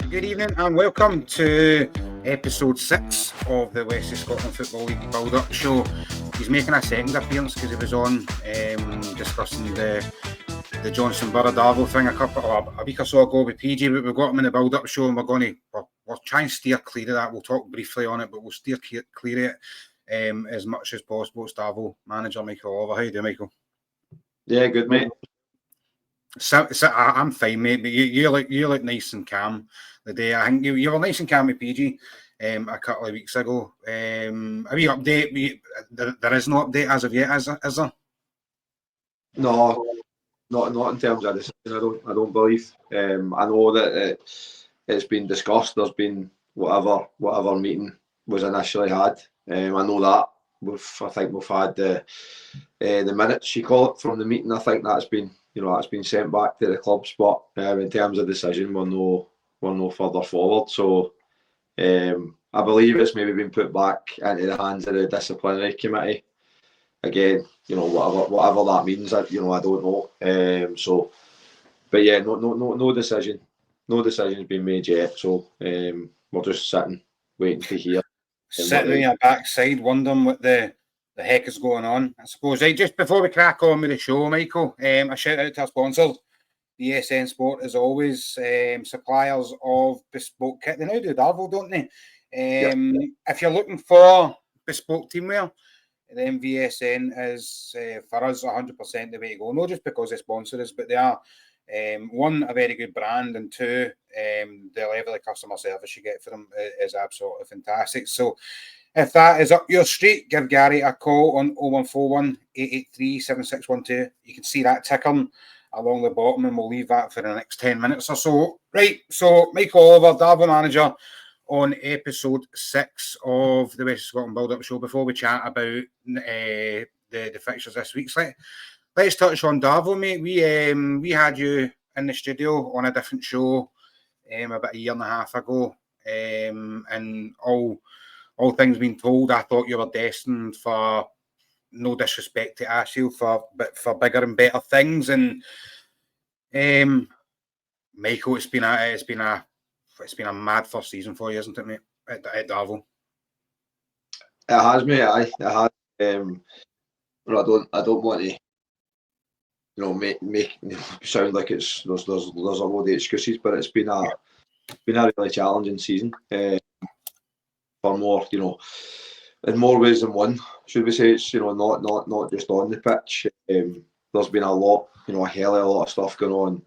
Good evening and welcome to episode 6 of the West of Scotland Football League build-up show. He's making a second appearance because he was on discussing the Johnson Borough Darvel thing a week or so ago with PG, but we've got him in the build-up show and we'll try and steer clear of that. We'll talk briefly on it, but we'll steer clear of it as much as possible. It's Darvel manager Michael Oliver. How you doing, Michael? Yeah, good, mate. So I'm fine, mate. But you look nice and calm the day. I think you were nice and calm with PG a couple of weeks ago. A wee update. There is no update as of yet, is there? No, not in terms of this. I don't believe. I know that it's been discussed. There's been whatever meeting was initially had. I know that. I think we've had the minutes, you call it, from the meeting. I think that's been sent back to the clubs. But in terms of decision, we're no further forward. So I believe it's maybe been put back into the hands of the disciplinary committee. Again, whatever that means, I don't know. But yeah, no decision. No decision's been made yet. So we're just sitting, waiting to hear. Sitting on your backside, wondering what the heck is going on, I suppose. Right, just before we crack on with the show, Michael, a shout out to our sponsors. The SN Sport, as always, suppliers of bespoke kit. They now do Darvel, don't they? If you're looking for bespoke teamwear, then VSN is, for us, 100% the way to go. Not just because they sponsor us, but they are, one, a very good brand, and two, the level of customer service you get for them is absolutely fantastic. So if that is up your street, give Gary a call on 0141 883 7612. You can see that ticking along the bottom, and we'll leave that for the next 10 minutes or so. Right, so Michael Oliver, Darvel manager, on episode 6 of the West of Scotland build-up show. Before we chat about the fixtures this week, let's touch on Darvel, mate. We had you in the studio on a different show about a year and a half ago, and all things being told, I thought you were destined for, no disrespect to Ashfield, but for bigger and better things. And Michael, it's been a mad first season for you, isn't it, mate? At Darvel. It has, mate. It has. I don't want to, make sound like there's a load of excuses, but it's been a really challenging season. For more, in more ways than one, should we say? It's not just on the pitch. There's been a lot, a hell of a lot of stuff going on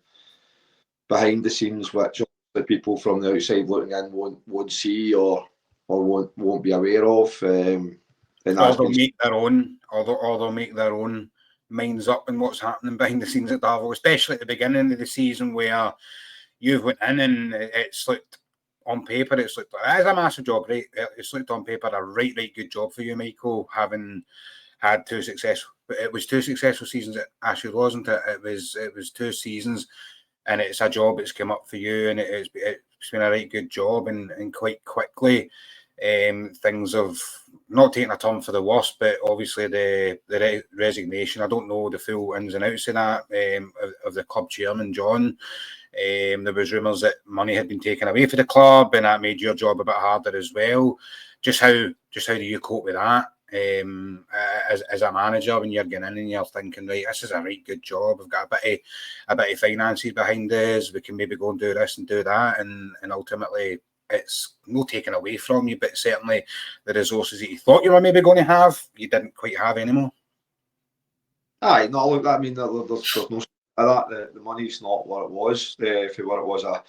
behind the scenes, which the people from the outside looking in won't see or won't be aware of. And or they'll make their own minds up in what's happening behind the scenes at Darvel, especially at the beginning of the season where you've went in and it's looked on paper, it's a massive job, right? It's looked on paper a right good job for you, Michael, having had two successful seasons at Ashfield, wasn't it? It was 2 seasons, and it's a job that's come up for you, and it's been a right good job, and quite quickly things have not taken a turn for the worse, but obviously the resignation, I don't know the full ins and outs of that, of the club chairman, John. There was rumours that money had been taken away for the club, and that made your job a bit harder as well. Just how do you cope with that as a manager when you're getting in and you're thinking, right, this is a right good job, we've got a bit of finances behind us, we can maybe go and do this and do that, and ultimately it's no taken away from you, but certainly the resources that you thought you were maybe going to have, you didn't quite have anymore. Aye, no, look, I mean, there's no that the money's not what it was, for what it was a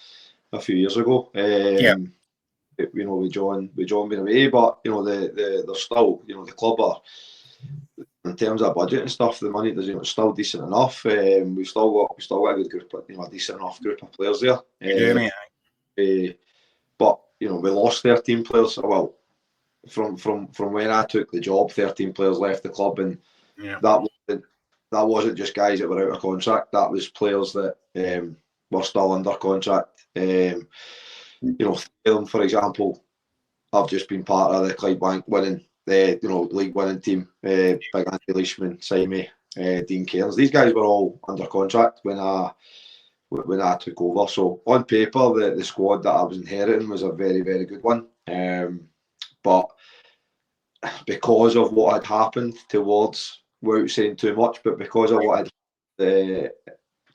few years ago. With John being away, but there's still, the club are, in terms of budget and stuff, the money is still decent enough. We've still got a good group, a decent enough group of players there. But we lost 13 players. Well, from when I took the job, 13 players left the club, and that wasn't just guys that were out of contract. That was players that were still under contract. Them, for example, I've just been part of the Clydebank winning, league winning team. Big Andy Leishman, Simey, Dean Cairns. These guys were all under contract when I when I took over. So on paper, the squad that I was inheriting was a very, very good one. But because of what had happened towards, without saying too much, but because of what had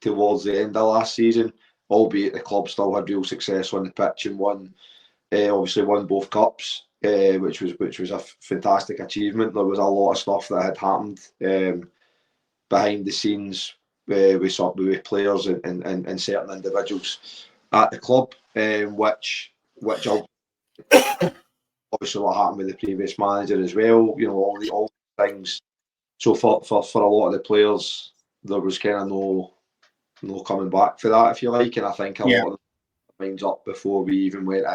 towards the end of last season, albeit the club still had real success on the pitch and obviously won both cups, which was a fantastic achievement. There was a lot of stuff that had happened behind the scenes with players and certain individuals at the club, which obviously what happened with the previous manager as well. All the things. So for a lot of the players, there was kind of no coming back for that, if you like. And I think a lot of them minds up before we even went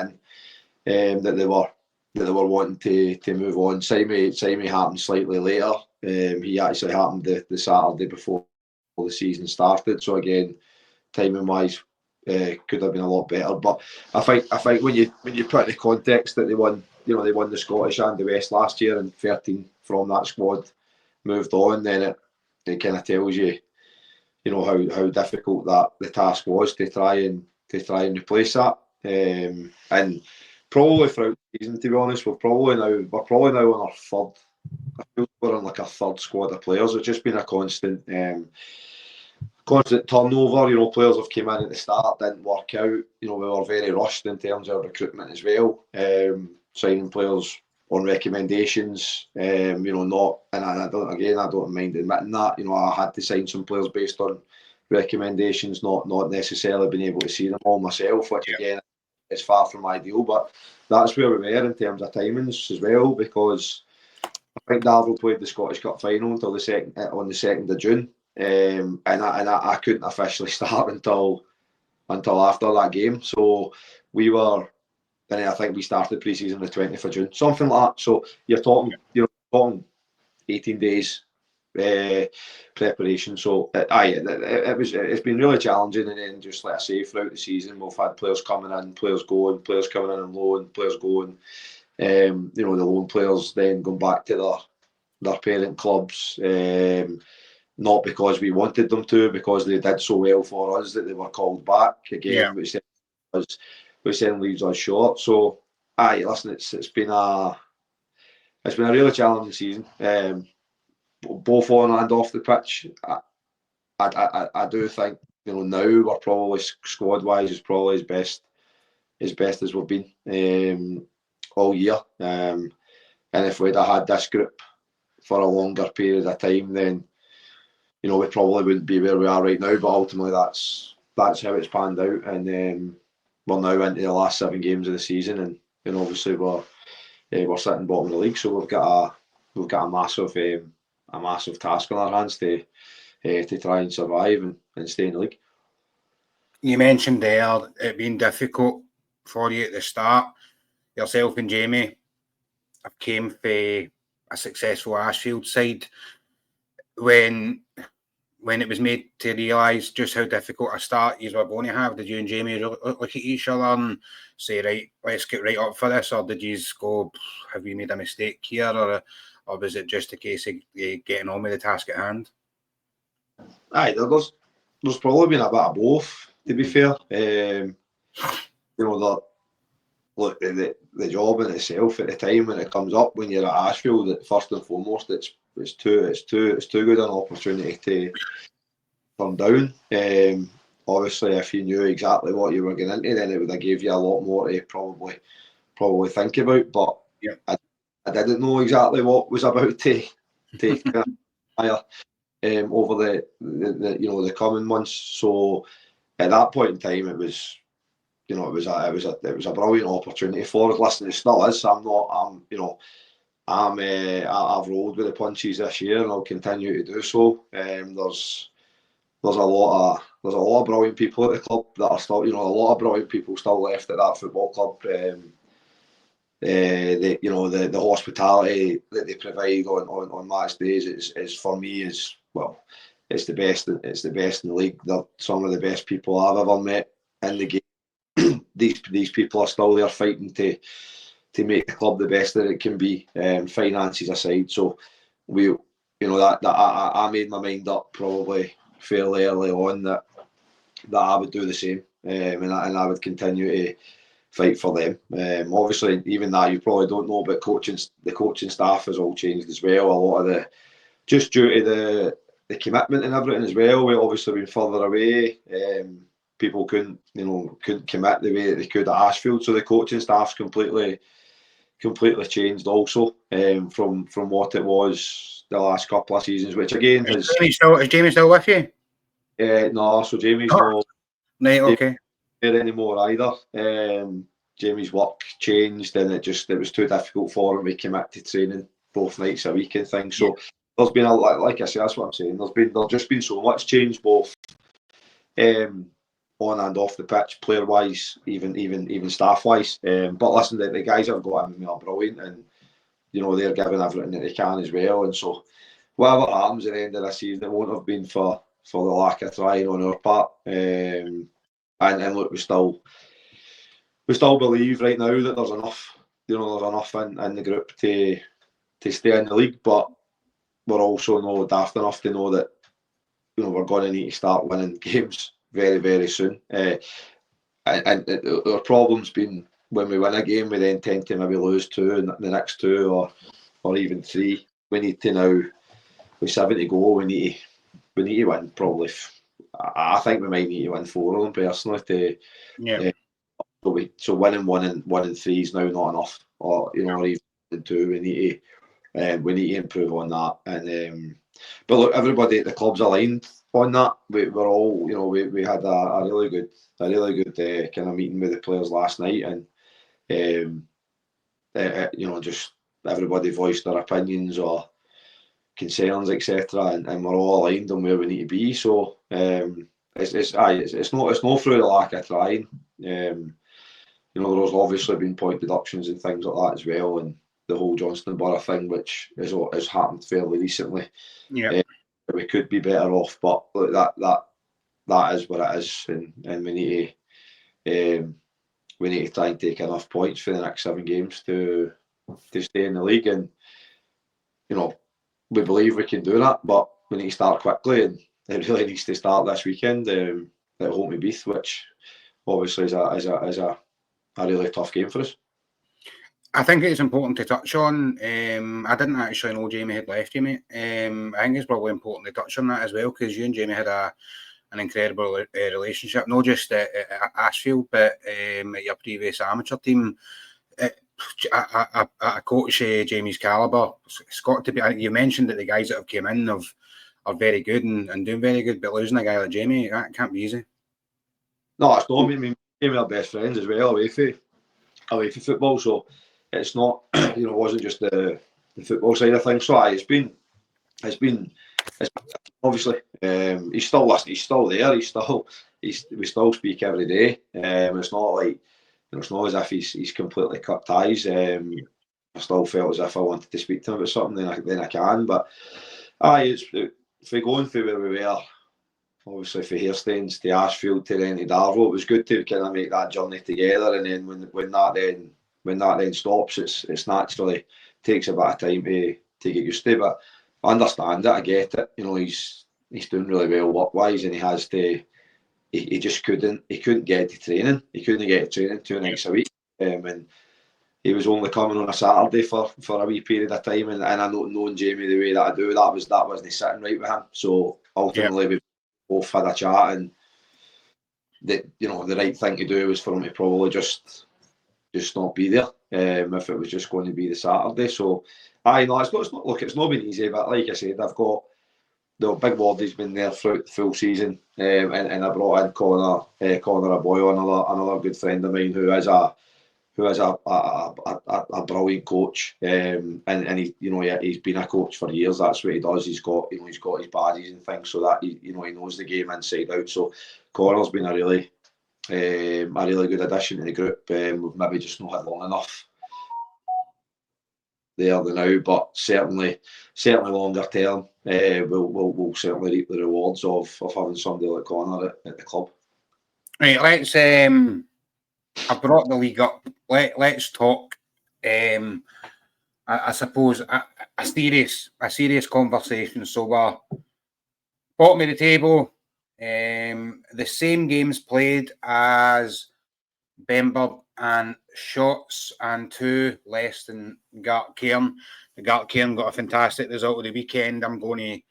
in, that they were wanting to move on. Simon happened slightly later. He actually happened the Saturday before the season started. So again, timing wise, could have been a lot better. But I think when you put in the context that they won the Scottish and the West last year, and 13 from that squad moved on, then it kind of tells you, how difficult that the task was to try and replace that. And probably throughout the season, to be honest, we're probably now on our third. I feel we're on like a third squad of players. It's just been a constant turnover. Players have came in at the start, didn't work out. We were very rushed in terms of recruitment as well. Signing players on recommendations. Not, and I don't mind admitting that. I had to sign some players based on recommendations, not necessarily being able to see them all myself, which again is far from ideal. But that's where we were in terms of timings as well, because I think Darvel played the Scottish Cup final until on the 2nd of June. And I couldn't officially start until after that game. So we were, and I think we started pre-season the 20th of June, something like that. So you're talking 18 days preparation. So it's been really challenging. And then just like I say, throughout the season, we've had players coming in, players going, players coming in on loan, players going. The loan players then going back to their parent clubs. Not because we wanted them to, because they did so well for us that they were called back again, which then leaves us short. So, listen, it's been a really challenging season, both on and off the pitch. I do think now we're probably squad wise is probably as best as we've been all year. And if we'd have had this group for a longer period of time, then we probably wouldn't be where we are right now. But ultimately, that's how it's panned out, and we're now into the last 7 games of the season, and obviously we're sitting bottom of the league, so we've got a massive task on our hands to try and survive and stay in the league. You mentioned there it being difficult for you at the start. Yourself and Jamie have came for a successful Ashfield side. When it was made to realise just how difficult a start you were going to have, did you and Jamie look at each other and say, right, let's get right up for this, or did you go, have we made a mistake here, or was it just a case of getting on with the task at hand? There's probably been a bit of both, to be fair. The job in itself at the time when it comes up, when you're at Ashfield, first and foremost, it's too good an opportunity to turn down. Obviously, if you knew exactly what you were getting into, then it would have gave you a lot more to probably think about. But I didn't know exactly what was about to take higher over the coming months. So at that point in time, it was a brilliant opportunity for us. Listen, it still is. I've rolled with the punches this year, and I'll continue to do so. There's a lot of brilliant people at the club that are still, a lot of brilliant people still left at that football club. The hospitality that they provide on match days is for me it's the best. It's the best in the league. They're some of the best people I've ever met in the game. These people are still there fighting to make the club the best that it can be, finances aside. So I made my mind up probably fairly early on that that I would do the same, and I would continue to fight for them. Obviously, even that you probably don't know, but the coaching staff has all changed as well. A lot of the just due to the commitment and everything as well. We obviously been further away. People couldn't commit the way that they could at Ashfield, so the coaching staff's completely changed also from what it was the last couple of seasons, which again is Jamie still with you? No, so Jamie's not okay there anymore either. Jamie's work changed, and it was too difficult for him to commit to training both nights a week and things. So there's been like I say, that's what I'm saying. There's just been so much change both on and off the pitch, player wise, even staff wise. But listen, the guys I've got in are brilliant, and they're giving everything that they can as well. And so whatever happens at the end of the season, it won't have been for the lack of trying on our part. And look, we still believe right now that there's enough, there's enough in the group to stay in the league, but we're also daft enough to know that we're going to need to start winning games very, very soon. And our problem's been when we win a game, we then tend to maybe lose two in the next two or even three. We need to now, with 7 to go, we need to win probably. I think we might need to win 4 of them personally. So winning 1 and 3 is now not enough, or even 2. We need to improve on that. And but look, everybody at the club's aligned on that. We're all, we had a really good kind of meeting with the players last night, and just everybody voiced their opinions or concerns, etc., and we're all aligned on where we need to be. So it's not through the lack of trying. There's obviously been point deductions and things like that as well, and the whole Johnston Borough thing, which has happened fairly recently. We could be better off, but look, that is what it is, and we need to try and take enough points for the next 7 games to stay in the league. And we believe we can do that, but we need to start quickly, and it really needs to start this weekend at home to Beath, which obviously is a really tough game for us. I think it's important to touch on. I didn't actually know Jamie had left you, mate. I think it's probably important to touch on that as well, because you and Jamie had an incredible relationship, not just at Ashfield, but at your previous amateur team. A coach Jamie's calibre, it's got to be. You mentioned that the guys that have come in are very good and doing very good, but losing a guy like Jamie, that can't be easy. No, it's not. I mean, Jamie are best friends as well away for football, so it's not. It wasn't just the football side of things. So it's been obviously. He's still listening. He's still there. We still speak every day. It's not like. It's not as if he's completely cut ties. I still felt as if I wanted to speak to him about something, then I can. But it's for going through where we were, obviously for Hairstains to Ashfield to then to Darvel, it was good to kind of make that journey together. And then when that then stops, it's naturally takes a bit of time to get used to. But I understand it. I get it. He's doing really well work wise, and he has to. He just couldn't get to training. He couldn't get to training 2 nights a week, and he was only coming on a Saturday for a wee period of time. And I know, knowing Jamie the way that I do, that wasn't sitting right with him. So ultimately, we both had a chat, and the right thing to do was for him to probably just not be there. If it was just going to be the Saturday, so it's not. Look, it's not been easy, but like I said, I've got. The big Wardy's been there throughout the full season, and I brought in Connor Aboyle, another good friend of mine who is a brilliant coach, and he's been a coach for years. That's what he does. He's got his badges and things, so that he knows the game inside out. So Connor's been a really good addition to the group. We've maybe just not had long enough there now, but certainly longer term, we'll certainly reap the rewards of having somebody like Connor at the club. Right, let's. I've brought the league up. Let's talk. I suppose a serious conversation. So we're bottom of the table. The same games played as Benburb and Shotts, and 2 less than Gartcairn. The Gartcairn got a fantastic result of the weekend. You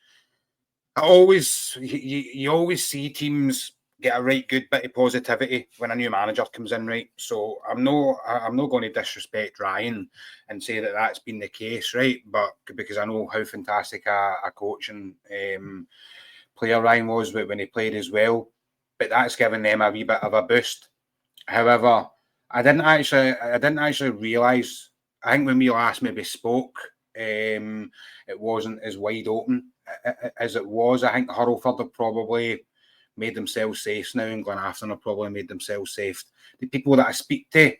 always see teams get a right good bit of positivity when a new manager comes in, right? So I'm not going to disrespect Ryan and say that that's been the case, right? But because I know how fantastic a coach and player Ryan was when he played as well, but that's given them a wee bit of a boost. However, I didn't actually realise. I think when we last maybe spoke, it wasn't as wide open as it was. I think Hurlford have probably made themselves safe now, and Glenafton have probably made themselves safe. The people that I speak to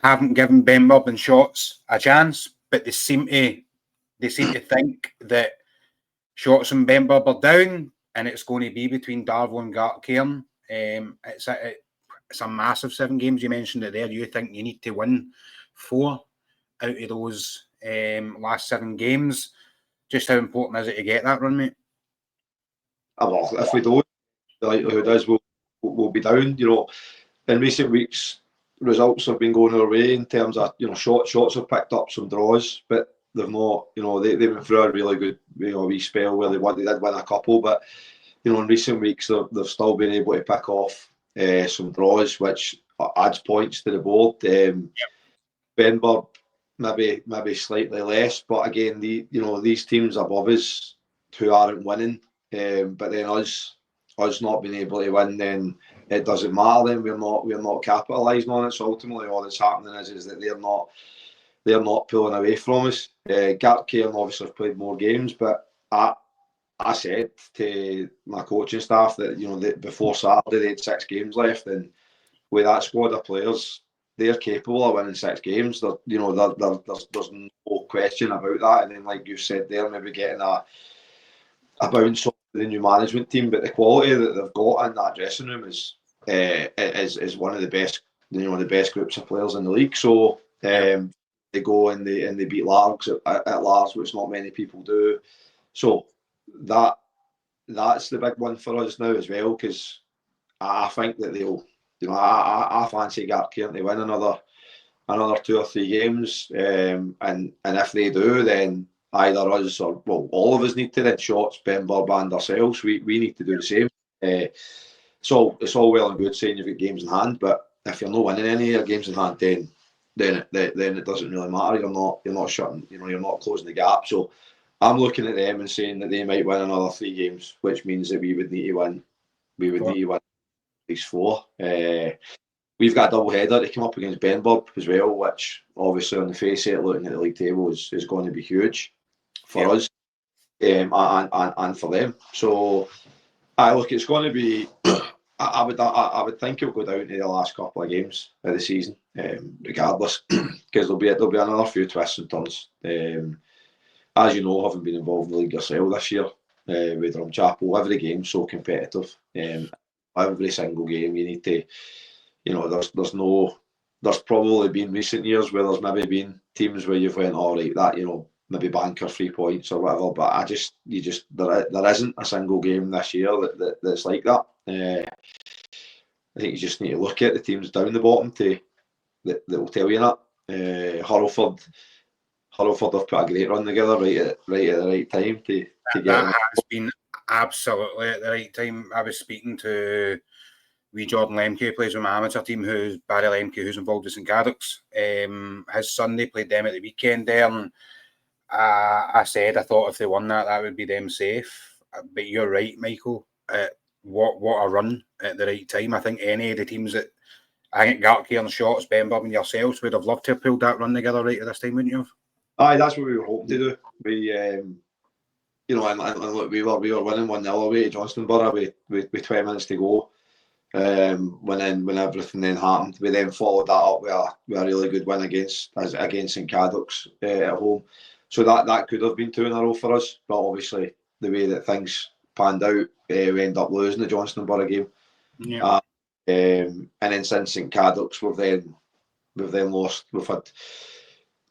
haven't given Benburb and Shotts a chance, but they seem to think that Shotts and Benburb are down, and it's going to be between Darvel and Gartcairn. It's a massive 7 games. You mentioned it there. You think you need to win 4 out of those last 7 games. Just how important is it to get that run, mate? Well, if we don't, the likelihood is we'll be down. You know, in recent weeks, results have been going our way in terms of, you know, Shotts have picked up some draws, but they've not. You know, they've been through a really good, you know, wee spell where they did win a couple, but you know, in recent weeks they've still been able to pick off some draws, which adds points to the board. Benburb maybe slightly less, but again, these teams above us who aren't winning, but then us not being able to win, then it doesn't matter. Then we're not capitalising on it. So ultimately, all that's happening is that they're not pulling away from us. Gartcairn obviously have played more games, but I said to my coaching staff that, you know, that before Saturday they had 6 games left, and with that squad of players, they're capable of winning 6 games. There's no question about that. And then, like you said, they're maybe getting a bounce off the new management team, but the quality that they've got in that dressing room is one of the best, you know, the best groups of players in the league. So they go and they beat Largs at Largs, which not many people do. So that's the big one for us now as well, because I think that they'll, you know, I fancy Gartcairn to win another 2 or 3 games, and if they do, then either us or, well, all of us need to, then Shotts, Benburb and ourselves, we need to do the same. So it's all well and good saying you've got games in hand, but if you're not winning any of your games in hand, then it doesn't really matter. You're not shutting, you know, you're not closing the gap. So I'm looking at them and saying that they might win another 3 games, which means that we would need to win. We would need to win at least 4. We've got a double header to come up against Benburb as well, which obviously on the face of it, looking at the league table, is going to be huge for us and for them. So it's going to be. I would think it'll go down to the last couple of games of the season, regardless, because there'll be another few twists and turns. As you know, having been involved in the league yourself this year, with Drumchapel, every game's so competitive. Every single game you need to, you know, there's probably been recent years where there's maybe been teams where you've went, all right, that, you know, maybe banker 3 points or whatever, but there isn't a single game this year that's like that. I think you just need to look at the teams down the bottom that will tell you that. Hurlford have put a great run together right at the right time to get. That has been absolutely at the right time. I was speaking to Jordan Lemke, who plays with my amateur team, who's Barry Lemke, who's involved with St Cadoc's. His son, they played them at the weekend there, and I said I thought if they won that would be them safe. But you're right, Michael. What a run at the right time. I think any of the teams that, I think Gartcairn, Shotts, Benburb and yourselves would have loved to have pulled that run together right at this time, wouldn't you have? Aye, that's what we were hoping to do. We, you know, and look, we were winning 1-0 away to Johnstonborough with 20 minutes to go. When everything then happened, we then followed that up with a really good win against St Cadoc's at home. So that could have been 2 in a row for us, but obviously the way that things panned out, we ended up losing the Johnstonborough game. Yeah. And then since St Cadoc's, we've then lost. We've had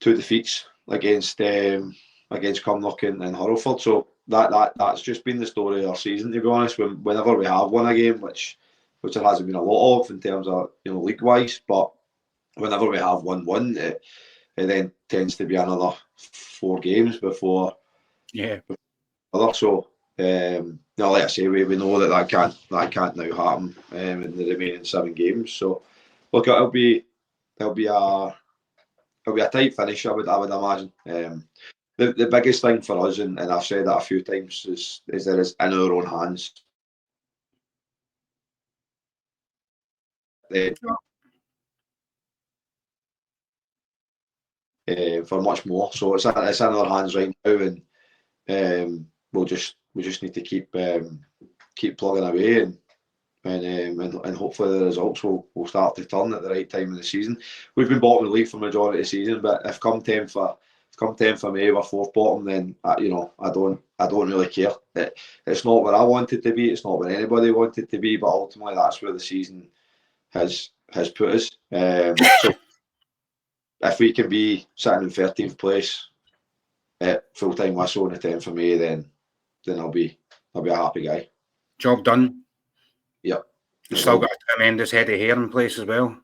2 defeats against Cumnock and Hurlford. So that's just been the story of our season, to be honest. Whenever we have won a game, which there hasn't been a lot of in terms of league wise, but whenever we have won one, it then tends to be another 4 games before other. So like I say, we know that can't now happen in the remaining 7 games. So look, it'll be a tight finish, I would imagine. The biggest thing for us, and I've said that a few times, is that it's in our own hands. For much more, so it's in our hands right now, and we just need to keep plugging away, and hopefully the results will start to turn at the right time of the season. We've been bottom of the league for the majority of the season, but if come 10th for May we're 4th bottom, then I don't really care. It's not where I wanted to be. It's not where anybody wanted to be. But ultimately, that's where the season has put us. So if we can be sitting in 13th place at full time whistle on the 10th of May, then I'll be a happy guy. Job done. Yep. You've still got a tremendous head of hair in place as well.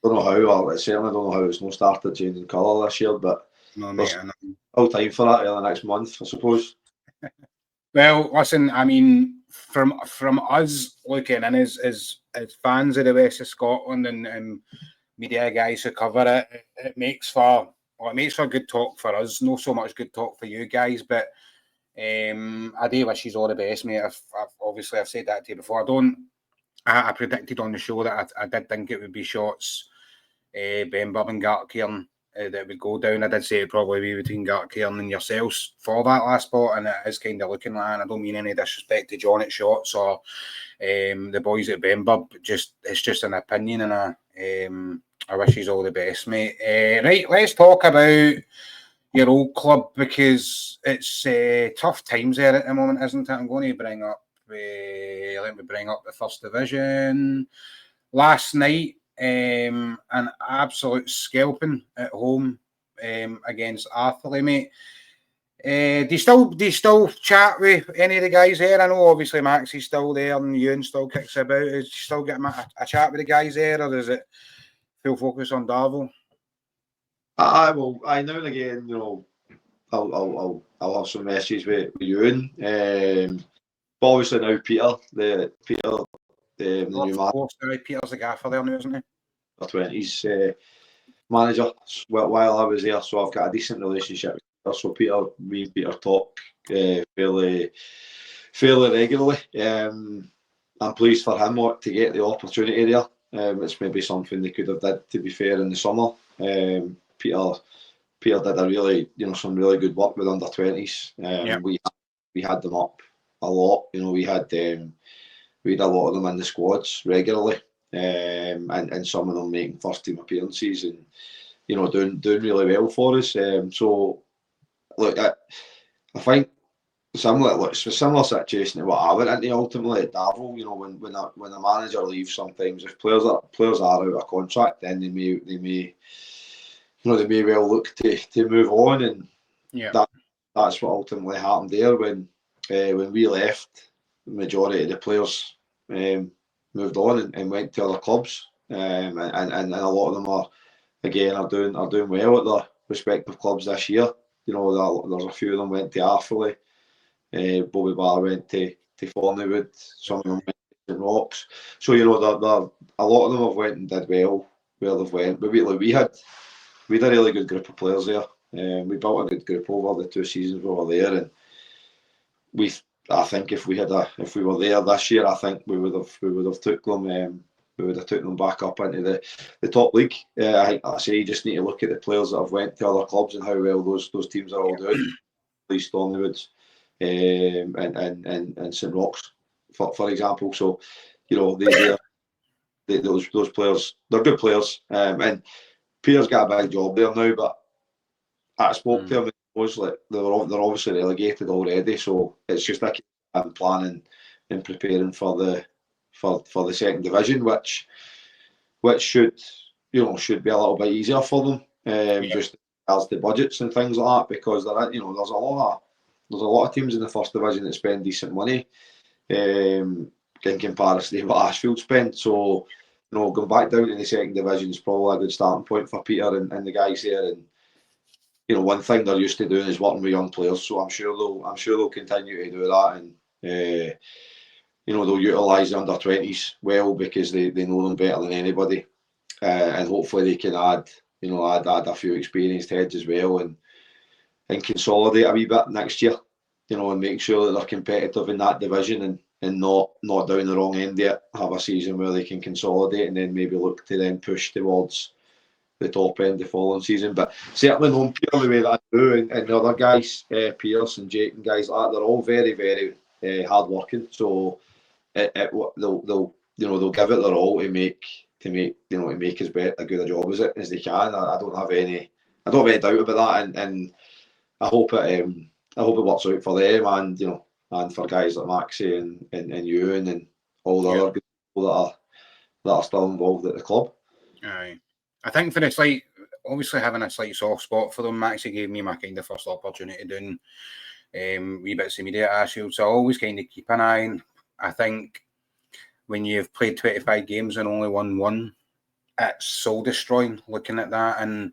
Don't know how. I certainly don't know how it's not started changing colour this year, but there's all time for that early next month, I suppose. Well, listen, I mean, from us looking in as fans of the West of Scotland and media guys who cover it, it makes for good talk for us. Not so much good talk for you guys, but I do wish you all the best, mate. I've said that to you before. I predicted on the show that I did think it would be Shotts, Benburb and Gartcairn that would go down. I did say it'd probably be between Gartcairn and yourselves for that last spot, and it is kind of looking like, and I don't mean any disrespect to John at Shotts or the boys at Benburb. It's just an opinion, and I wish you all the best, mate. Right, let's talk about your old club, because it's tough times there at the moment, isn't it? I'm going to bring up the First Division. Last night, an absolute scalping at home against Arthurlie, mate. Do you still chat with any of the guys there? I know obviously Maxie's still there and Ewan still kicks about. Is you still get a chat with the guys there, or is it full focus on Darvel? I now and again, I'll have some messages with Ewan. But obviously now Peter, the new manager. Peter's the gaffer there now, isn't he? 20s manager while I was there, so I've got a decent relationship with Peter. So me and Peter talk fairly regularly. I'm pleased for him to get the opportunity there. It's maybe something they could have did, to be fair, in the summer. Peter did a really, some really good work with under 20s. We had them up a lot. We had a lot of them in the squads regularly, and some of them making first team appearances and doing really well for us. So look, I think it's a similar situation to what I went into ultimately at Darvel. When a manager leaves, sometimes if players are out of contract, then they may well look to move on, and that's what ultimately happened there when we left. The majority of the players moved on and went to other clubs, and a lot of them are doing well at their respective clubs this year. There's a few of them went to Ashfield. Bobby Barr went to Forneywood. Some of them went to St Rocks. So a lot of them have went and did well where they've went. But we had a really good group of players there. We built a good group over the 2 seasons we were there, and I think if we were there this year, I think we would have took them. We would have took them back up into the top league. I think, like I say, you just need to look at the players that have went to other clubs and how well those teams are all doing. At least Stormwoods and St Rocks, for example. So, those players, they're good players. And Peter's got a big job there now, but I spoke to him, and it was like they're obviously relegated already, so it's just like I'm planning and preparing for the second division, which should be a little bit easier for them. Just regards to budgets and things like that, because there's a lot of teams in the first division that spend decent money in comparison to what Ashfield spent. So going back down to the second division is probably a good starting point for Peter and the guys there. And one thing they're used to doing is working with young players. So I'm sure they'll continue to do that, and they'll utilise the under-20s well, because they know them better than anybody, and hopefully they can add a few experienced heads as well, and consolidate a wee bit next year, and make sure that they're competitive in that division, and not down the wrong end yet. Have a season where they can consolidate and then maybe look to then push towards the top end the following season. But certainly knowing Peter the way that I do, and the other guys, Pierce and Jake and guys like that, they're all very, very hard working. So they'll give it their all to make as good a job as they can. I don't have any doubt about that, and I hope it works out for them, and for guys like Maxie and Ewan and all the other people that are still involved at the club. Aye. I think for obviously having a slight soft spot for them, Maxie gave me my kind of first opportunity doing wee bits of media at Ashfield, so I always kind of keep an eye on. I think when you've played 25 games and only won one, it's soul destroying looking at that. And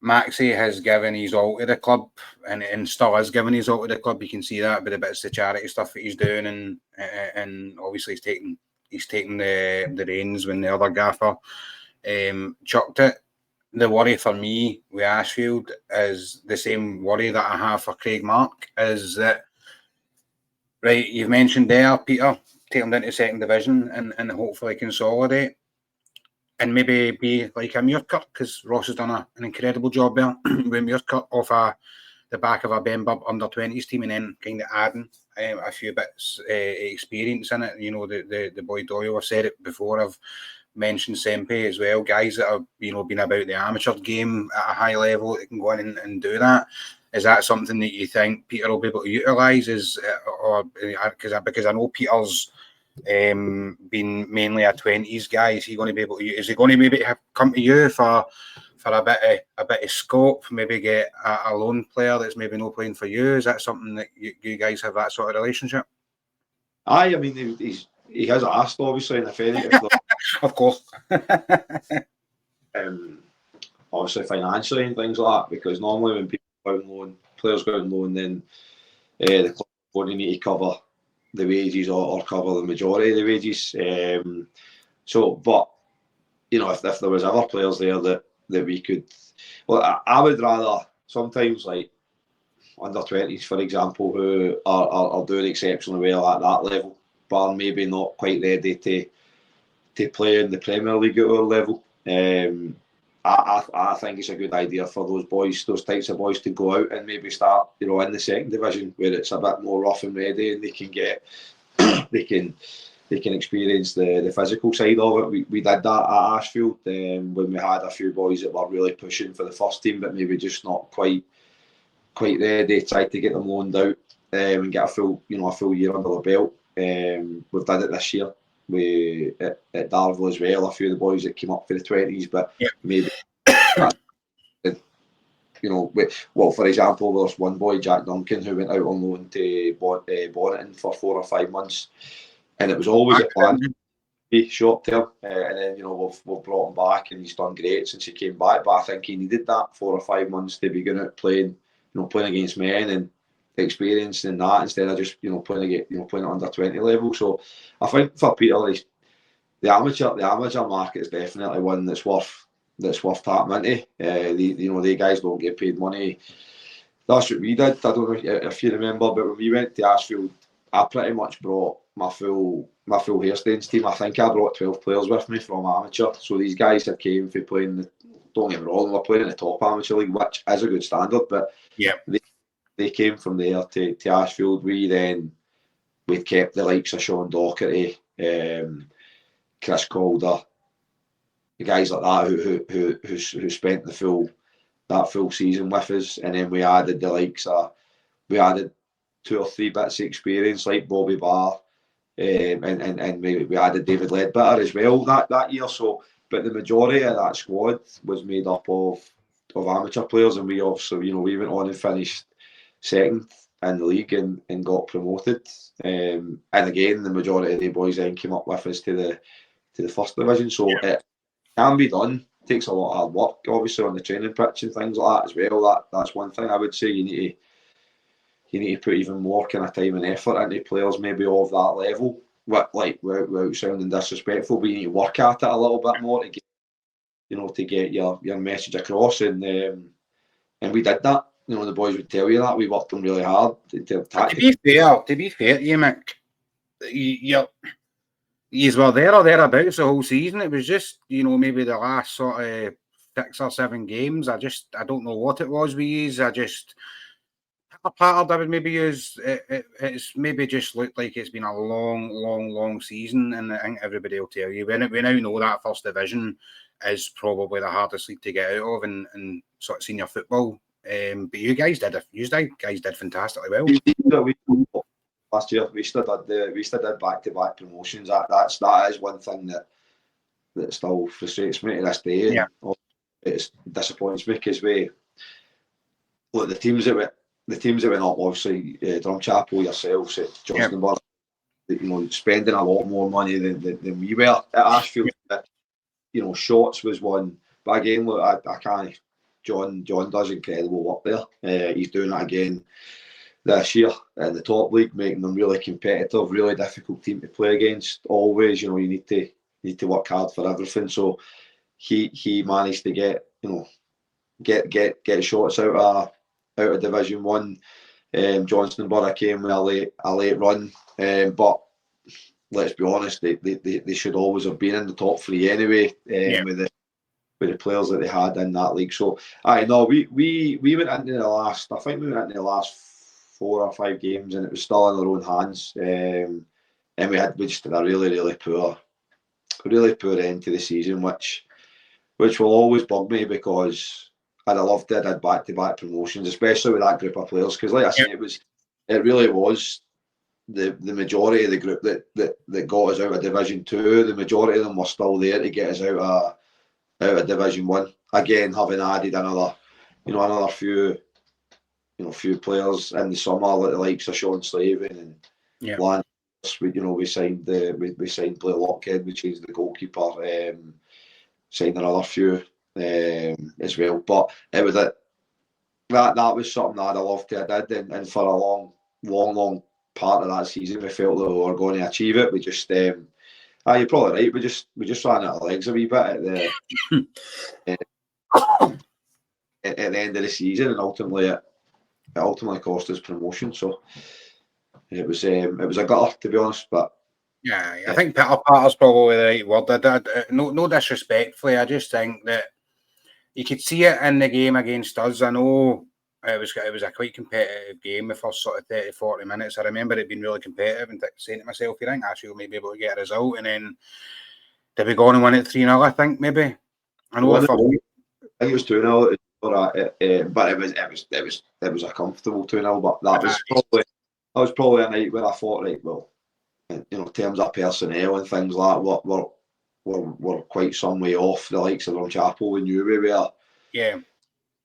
Maxie has given his all to the club, and still is giving his all to the club. You can see that by the bits of charity stuff that he's doing, and obviously he's taking the reins when the other gaffer chucked it. The worry for me with Ashfield is the same worry that I have for Craig Mark, is that, right, you've mentioned there, Peter, take them into second division and hopefully consolidate, and maybe be like a Muirkirk, because Ross has done an incredible job there with Muirkirk off the back of a Benburb under-20s team, and then kind of adding a few bits experience in it. The boy Doyle, I've said it before, I've mentioned Sempe as well, guys that have been about the amateur game at a high level that can go in and do that. Is that something that you think Peter will be able to utilise? Because I know Peter's been mainly a 20s guy. Is he going to be able to? Is he going to maybe come to you for a bit of scope? Maybe get a lone player that's maybe not playing for you. Is that something that you guys have, that sort of relationship? Aye, I mean he has asked, obviously, and if of course. Obviously financially and things like that, because normally when people go on loan, players go on loan, then the club going to need to cover the wages or cover the majority of the wages. But if there was other players there that we could, well, I would rather sometimes, like under 20s, for example, who are doing exceptionally well at that level, but are maybe not quite ready to play in the Premier League at our level. I think it's a good idea for those types of boys to go out and maybe start, in the second division, where it's a bit more rough and ready, and they can get, they can experience the physical side of it. We did that at Ashfield when we had a few boys that were really pushing for the first team, but maybe just not quite ready. Tried to get them loaned out and get a full year under the belt. We've done it this year at Darvel as well. A few of the boys that came up for the 20s, but maybe for example, there's one boy, Jack Duncan, who went out on loan to Bonneton for 4 or 5 months, and it was always a plan to be short term, and then we've brought him back, and he's done great since he came back. But I think he needed that 4 or 5 months to be going out playing against men and experiencing that, instead of just playing at under 20 level. So I think for Peter, the amateur market is definitely one that's worth tapping into. The guys don't get paid money. That's what we did. I don't know if you remember, but when we went to Ashfield, I pretty much brought my full Hairstains team. I think I brought 12 players with me from amateur. So these guys that came for playing, don't get me wrong, we're playing in the top amateur league, which is a good standard, but they came from there to Ashfield. We'd kept the likes of Sean Docherty, Chris Calder, the guys like that who spent that full season with us, and then we added the likes of 2 or 3 bits of experience like Bobby Barr, and we added David Ledbetter as well that year. So, but the majority of that squad was made up of amateur players, and we obviously, we went on and finished second in the league and got promoted. And again, the majority of the boys then came up with us to the first division. So it can be done. It takes a lot of hard work, obviously, on the training pitch and things like that as well. That's one thing I would say. You need to put even more kind of time and effort into players maybe of that level. Without sounding disrespectful, but you need to work at it a little bit more to get your message across. And we did that. The boys would tell you that we worked them really hard. To be fair to you, Mick, you were there or thereabouts the whole season. It was just, maybe the last sort of 6 or 7 games. I don't know what it was we used. A part I would maybe use. It's maybe just looked like it's been a long season, and I think everybody will tell you we now know that first division is probably the hardest league to get out of in sort of senior football. But you guys did fantastically well. Last year we still did back-to-back promotions. That is one thing that still frustrates me to this day. Yeah. It disappoints me because the teams that went up, obviously Drumchapel, yourselves at Johnston Borough, spending a lot more money than we were at Ashfield. Shots was one, but again, look, I can't. John does incredible work there. He's doing it again this year in the top league, making them really competitive, really difficult team to play against. Always, you need to work hard for everything. So he managed to get shots out of Division 1. Johnston Borough came with a late run, but let's be honest, they should always have been in the top 3 anyway. With the players that they had in that league. So I know we went into the last. I think we went into the last 4 or 5 games, and it was still in our own hands. And we just had a really poor end to the season, which will always bug me because I'd have loved it. I'd back-to-back promotions, especially with that group of players. Because, like I say, it really was the majority of the group that got us out of Division 2. The majority of them were still there to get us out of Division 1. Again, having added another few players in the summer, like the likes of Sean Slavin and Lance. We signed Blair Lockhead. We changed the goalkeeper. Signed another few as well. But it was that was something that I'd loved to have did, and for a long part of that season, we felt that we were going to achieve it. We just you're probably right. We just ran out of legs a wee bit at the at the end of the season, and ultimately it cost us promotion. So it was a gutter, to be honest. But yeah, I think pitter patter's probably the right word. No disrespectfully, I just think that you could see it in the game against us. I know it was a quite competitive game the first sort of 30-40 minutes. I remember it being really competitive and saying to myself, you think Ashfield may be able to get a result, and then did we go on and win it 3-0, I think, maybe. I know I think it was 2-0, but it was a comfortable 2-0. But that was probably a night where I thought, right, well, in terms of personnel and things like that, we're quite some way off the likes of Drumchapel. We knew we were. Yeah.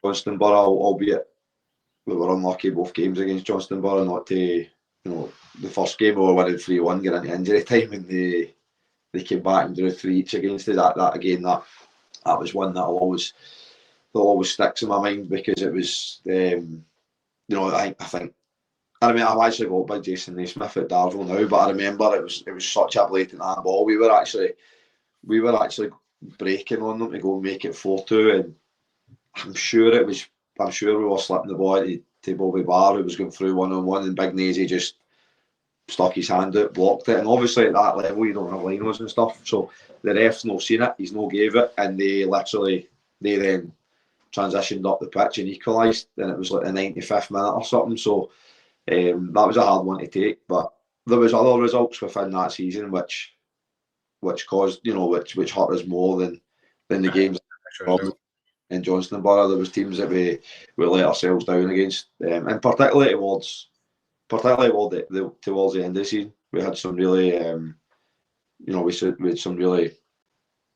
Johnston Borough, albeit we were unlucky both games against Johnston Borough not to, the first game we were winning 3-1, getting into injury time, and they came back and drew 3 each against us. That was one that always sticks in my mind, because it was, I think. I mean, I've actually got by Jason Naismith at Darvel now, but I remember it was such a blatant handball. We were actually breaking on them to go and make it 4-2, and I'm sure we were slipping the ball to Bobby Barr, who was going through 1-on-1, and Big Nazy just stuck his hand out, blocked it. And obviously at that level you don't have linos and stuff, so the ref's not seen it, he's no gave it, and they then transitioned up the pitch and equalised, and it was like the 95th minute or something. So that was a hard one to take, but there was other results within that season which caused, which hurt us more than the games. In Johnston Borough, there was teams that we let ourselves down against, and particularly towards the end of the season, we had some really, we had some really,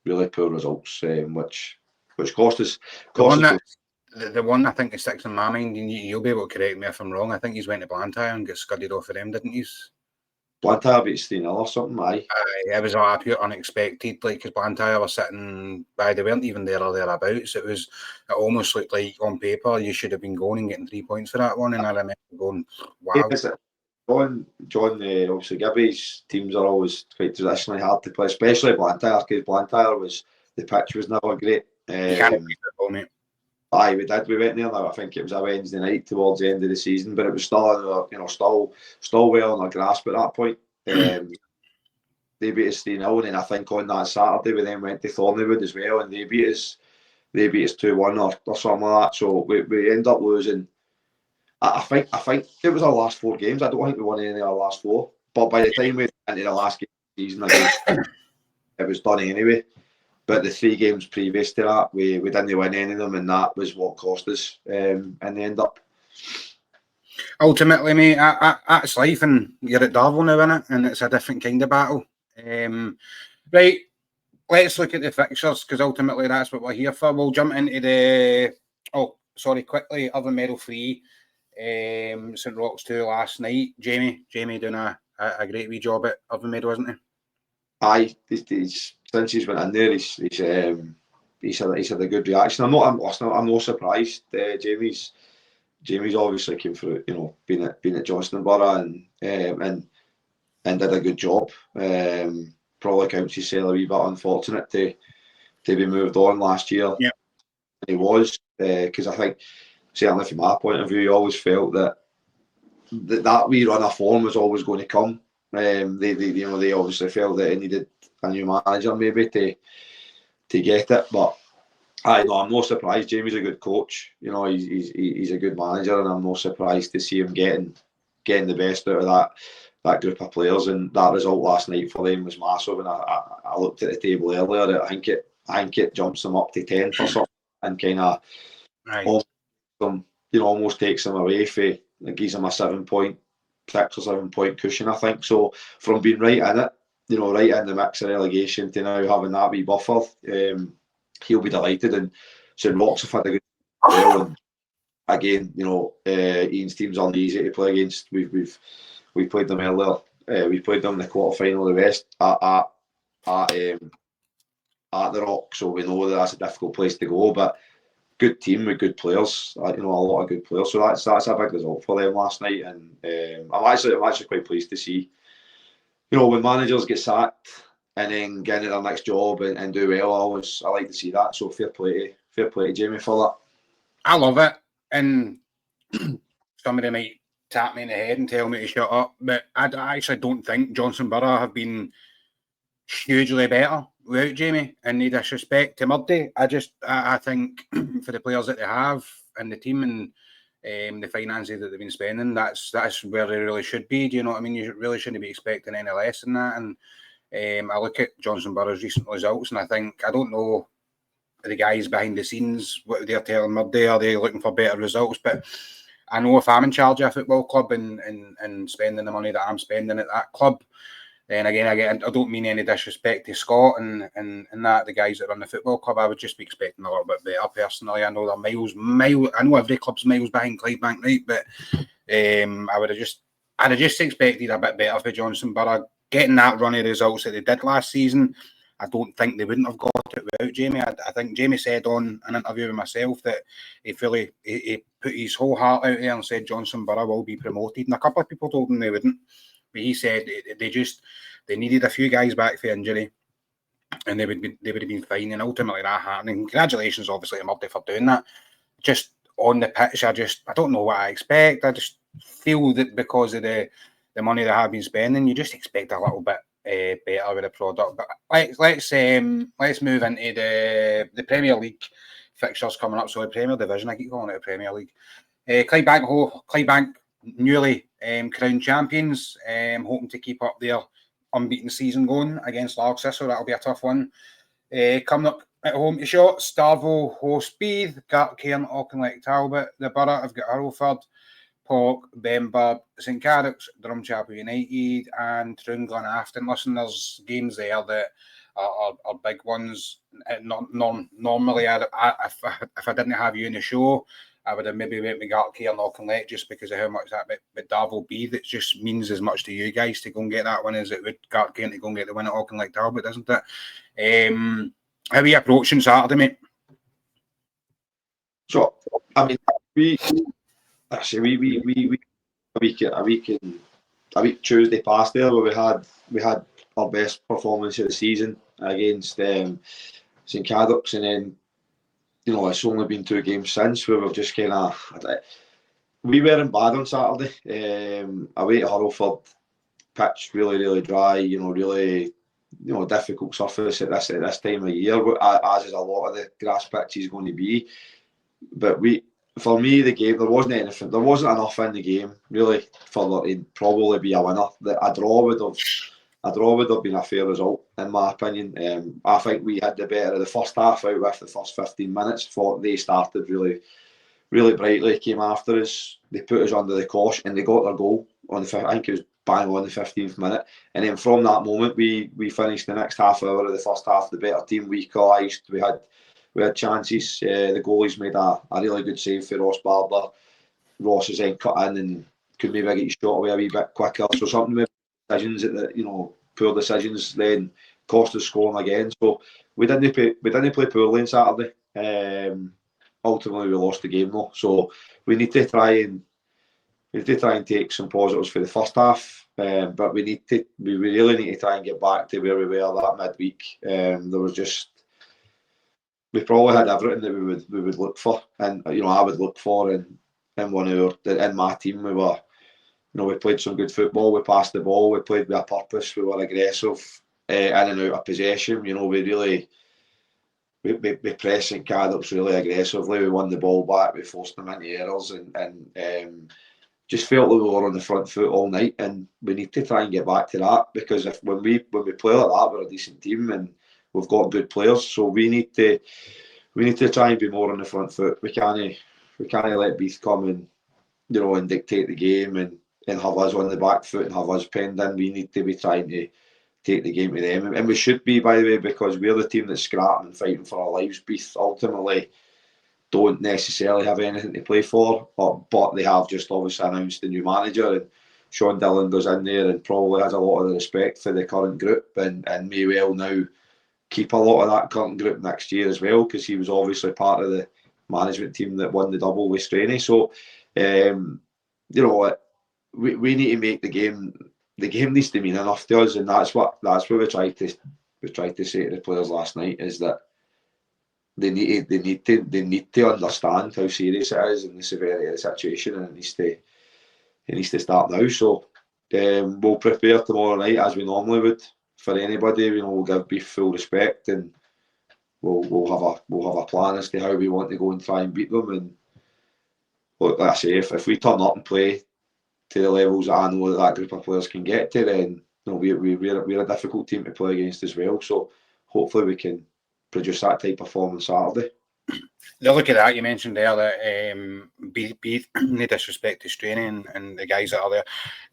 really poor results, which cost us. the one I think that sticks in my mind, and you'll be able to correct me if I'm wrong, I think he's went to Blantyre and got scudded off of them, didn't he? Blantyre beat 3-0 or something, aye. It was a pure unexpected, like, because Blantyre were sitting by, they weren't even there or thereabouts. It almost looked like on paper you should have been going and getting 3 points for that one, and I remember going, wow. John, obviously Gibby's teams are always quite traditionally hard to play, especially Blantyre, because Blantyre the pitch was never great. You can't play football, mate. Aye, we did. We went there. I think it was a Wednesday night towards the end of the season, but it was still, still well on our grasp at that point. They beat us 3-0, and then I think on that Saturday we then went to Thorneywood as well, and they beat us 2-1 or something like that. So we end up losing. I think it was our last 4 games. I don't think we won any of our last 4. But by the time we went into the last game of the season, it was done anyway. But the 3 games previous to that, we didn't win any of them, and that was what cost us in the end up. Ultimately, mate, that's life, and you're at Darvel now, innit? And it's a different kind of battle. Right, let's look at the fixtures, because ultimately that's what we're here for. We'll jump into quickly, other medal 3. St Roch's 2 last night. Jamie doing a great wee job at other medal, isn't he? Aye, since he's went in there, he's had a good reaction. I'm not surprised. Jamie's obviously came through, being at Johnstonborough and did a good job. Probably counts his a wee bit unfortunate to be moved on last year. Yeah, he was, because I think, certainly from my point of view, I always felt that wee run of form was always going to come. They obviously felt that it needed a new manager maybe to get it, but I'm not surprised. Jamie's a good coach. He's a good manager, and I'm not surprised to see him getting the best out of that group of players. And that result last night for them was massive. And I looked at the table earlier. I think it jumps them up to 10th or something, and kind of almost takes them away for, gives them a 7-point, 6 or 7 point cushion, I think. So from being right in it, right in the mix of relegation, to now having that wee buffer, he'll be delighted. And St Roch's have had a good well, and again, Ian's teams aren't easy to play against. We played them earlier. We played them in the quarter final of the West at the Rock, so we know that's a difficult place to go. But good team with good players, a lot of good players. So that's a big result for them last night, and I'm actually quite pleased to see, when managers get sacked and then get into their next job and do well. I like to see that. So fair play to Jamie for that. I love it, and somebody might tap me in the head and tell me to shut up, but I actually don't think Johnstonborough have been hugely better without Jamie. And no disrespect to Murdy, I think for the players that they have and the team and the finances that they've been spending, that's where they really should be. Do you know what I mean? You really shouldn't be expecting any less than that. And I look at Johnstonborough's recent results, and I don't know the guys behind the scenes what they're telling Murdy. Are they looking for better results? But I know if I'm in charge of a football club and spending the money that I'm spending at that club, then again, I don't mean any disrespect to Scott and that the guys that run the football club, I would just be expecting a little bit better personally. I know they're miles. I know every club's miles behind Clydebank, right? But I'd have just expected a bit better for Johnstonborough. Getting that run of results that they did last season, I don't think they wouldn't have got it without Jamie. I think Jamie said on an interview with myself that he put his whole heart out there and said Johnstonborough will be promoted. And a couple of people told him they wouldn't. But he said they needed a few guys back for injury, and they would have been fine. And ultimately that happened. And congratulations, obviously, to Murdy for doing that. Just on the pitch, I don't know what I expect. I just feel that because of the money they have been spending, you just expect a little bit better with the product. But let's move into the Premier League fixtures coming up. So the Premier Division, I keep calling it the Premier League. Clydebank newly crowned champions, hoping to keep up their unbeaten season going against Larksa, so that'll be a tough one. Coming up at home to Shorts, Darvel host Beath, Cairn, Auchinleck, Talbot. The Borough have got Hurlford, Pork, Benburb, St Carrick's, Drumchapel United, and Troon Glenafton. Listen, there's games there that are big ones. normally, if I didn't have you in the show, I would have maybe went with Gartky or Knockanlet just because of how much that would Darvel be. That just means as much to you guys to go and get that one as it would Gartky and to go and get the win at Auchinleck Talbot, doesn't it? How are you approaching Saturday, mate? So, I mean, we a week Tuesday past there where we had our best performance of the season against St Cadoc's, and then it's only been 2 games since where we've just kind of. We weren't bad on Saturday. Away to Hurlford, pitch really dry. Really difficult surface at this time of year, as is a lot of the grass pitches going to be. But for me, the game, there wasn't enough in the game really for there to probably be a winner. A draw would have been a fair result in my opinion. I think we had the better of the first half out with the first 15 minutes. Thought they started really brightly, came after us. They put us under the cosh and they got their goal on I think it was bang on the 15th minute. And then from that moment, we finished the next half hour of the first half the better team. We equalised. We had chances. The goalies made a really good save for Ross Barber. Ross is then cut in and could maybe get his shot away a wee bit quicker. So something with decisions poor decisions then cost us scoring again. So we didn't play poorly on Saturday. Ultimately, we lost the game though. So we need to try and take some positives for the first half. But we really need to try and get back to where we were that midweek. There was just. We probably had everything that we would look for, and I would look for in my team. We were, we played some good football. We passed the ball. We played with a purpose. We were aggressive, in and out of possession. We pressed St Cadoc's really aggressively. We won the ball back. We forced them into errors, and just felt that we were on the front foot all night. And we need to try and get back to that, because when we play like that, we're a decent team and we've got good players, so we need to try and be more on the front foot. We can't let Beath come and dictate the game and have us on the back foot and have us penned in. We need to be trying to take the game to them, and we should be, by the way, because we're the team that's scrapping and fighting for our lives. Beath ultimately don't necessarily have anything to play for, but they have just obviously announced the new manager, and Sean Dillon goes in there and probably has a lot of the respect for the current group, and may well now keep a lot of that current group next year as well, because he was obviously part of the management team that won the double with Straney. So, we need to make the game. The game needs to mean enough to us, and that's what we tried to say to the players last night, is that they need to understand how serious it is and the severity of the situation, and it needs to start now. So we'll prepare tomorrow night as we normally would for anybody. We'll give Beef full respect, and we'll have a plan as to how we want to go and try and beat them. And look, like I say, if we turn up and play to the levels that I know that group of players can get to, then we're a difficult team to play against as well. So hopefully we can produce that type of form on Saturday. Look at that, you mentioned there that Beath, no disrespect to Straney and the guys that are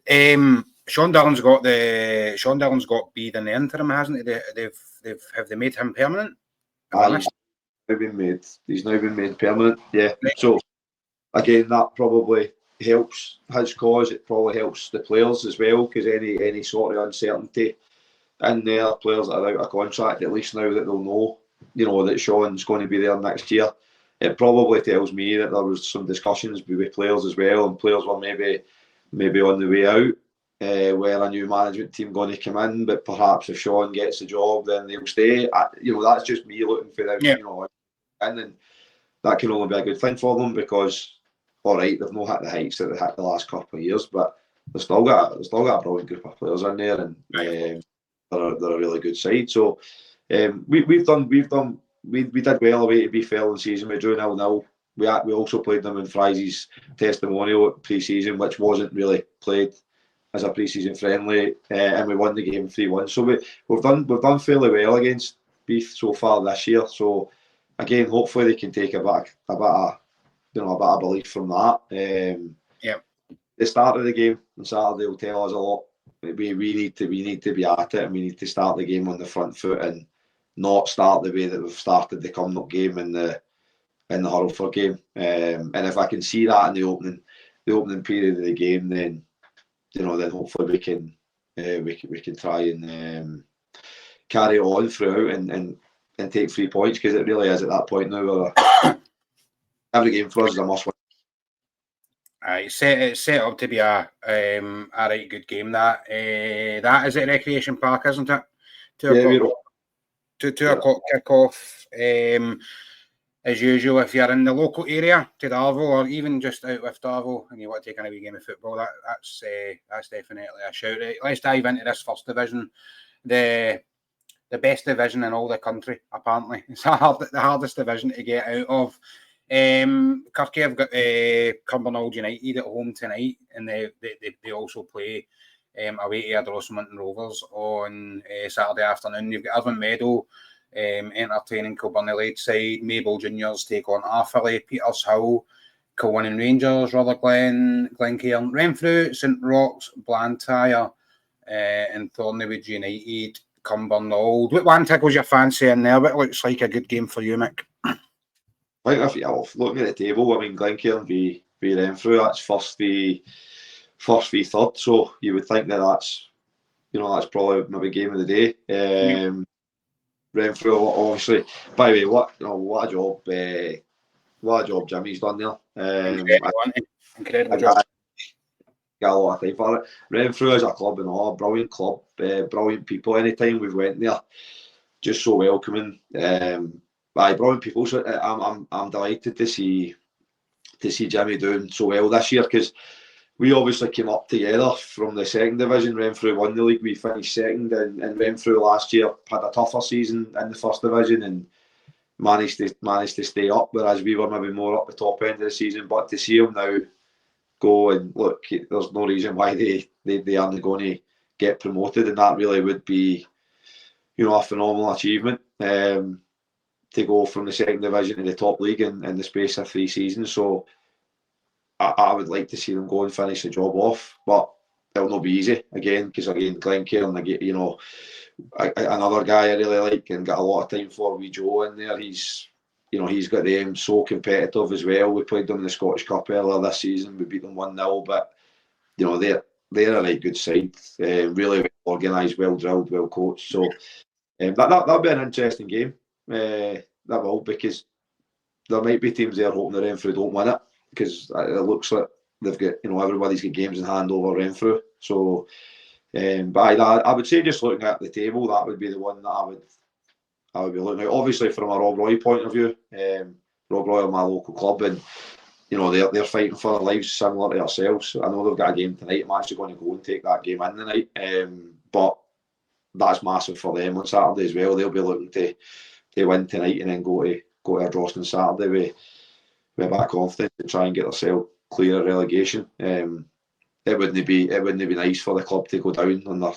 there. Sean Dillon's got Beath in the interim, hasn't he? Have they made him permanent? He's now been made permanent. Yeah. Right. So again, that probably helps his cause. It probably helps the players as well, because any sort of uncertainty in there, players that are out of contract, at least now that they'll know, that Sean's going to be there next year. It probably tells me that there was some discussions with players as well, and players were maybe on the way out, where a new management team going to come in, but perhaps if Sean gets the job, then they'll stay. That's just me looking for them, and that can only be a good thing for them, because all right, they've not hit the heights that they hit the last couple of years, but they've still got a brilliant group of players in there, and they're a really good side. So we did well away to Beefell in season. We drew 0-0. We also played them in Fry's testimonial pre-season, which wasn't really played as a pre-season friendly, and we won the game 3-1. So we've done fairly well against Beef so far this year. So again, hopefully they can take a bit of belief from that. The start of the game on Saturday will tell us a lot. We need to be at it, and we need to start the game on the front foot, and not start the way that we've started the coming up game in the Hurlford game. And if I can see that in the opening period of the game, then then hopefully we can try and carry on throughout and take 3 points, because it really is at that point now where every game for us is a must win. It's set up to be a right good game. That is at Recreation Park, isn't it? 2 o'clock kick-off. As usual, if you're in the local area to Darvel, or even just out with Darvel, and you want to take a wee game of football, that's definitely a shout. Right, let's dive into this first division, the best division in all the country. Apparently, it's the hardest division to get out of. Kirky have got Cumbernauld United at home tonight, and they also play away to Ardrossan Rovers on Saturday afternoon. You've got Irvine Meadow entertaining Kilbirnie Lakeside. Maybell Juniors take on Arthurlie, Peters Hill, Kilwinning Rangers, Rutherglen, Glencairn, Renfrew, St Roch's, Blantyre, and Thorneywood United, Cumbernauld. What one tickles your fancy in there? What looks like a good game for you, Mick? I think if looking at the table, I mean, Glencairn v Renfrew, that's first v third, so you would think that's probably maybe game of the day. Renfrew, obviously. By the way, what a job Jimmy's done there. Incredible job. Got a lot of time for it. Renfrew is a club and all, a brilliant club, brilliant people. Anytime we've went there, just so welcoming. Brilliant people. So I'm delighted to see Jimmy doing so well this year, because we obviously came up together from the second division. Renfrew won the league. We finished second, and Renfrew last year had a tougher season in the first division and managed to stay up, whereas we were maybe more up the top end of the season. But to see them now go and look, there's no reason why they aren't going to get promoted, and that really would be a phenomenal achievement. To go from the second division to the top league in the space of 3 seasons. So I would like to see them go and finish the job off, but it'll not be easy again, because Glencairn, another guy I really like and got a lot of time for, wee Joe in there. He's got the aim, so competitive as well. We played them in the Scottish Cup earlier this season. We beat them 1-0, but they're a right good side, really well organised, well drilled, well coached. So that'll be an interesting game. That will, because there might be teams there hoping that Renfrew don't win it, because it looks like they've got everybody's got games in hand over Renfrew. So, but I would say, just looking at the table, that would be the one that I would be looking at. Obviously, from a Rob Roy point of view, Rob Roy are my local club, and they're fighting for their lives similar to ourselves. I know they've got a game tonight. I'm actually going to go and take that game in tonight, but that's massive for them on Saturday as well. They'll be looking to win tonight and then go to Ardrossan Saturday with a bit of confidence to try and get themselves clear of relegation. It wouldn't be nice for the club to go down on their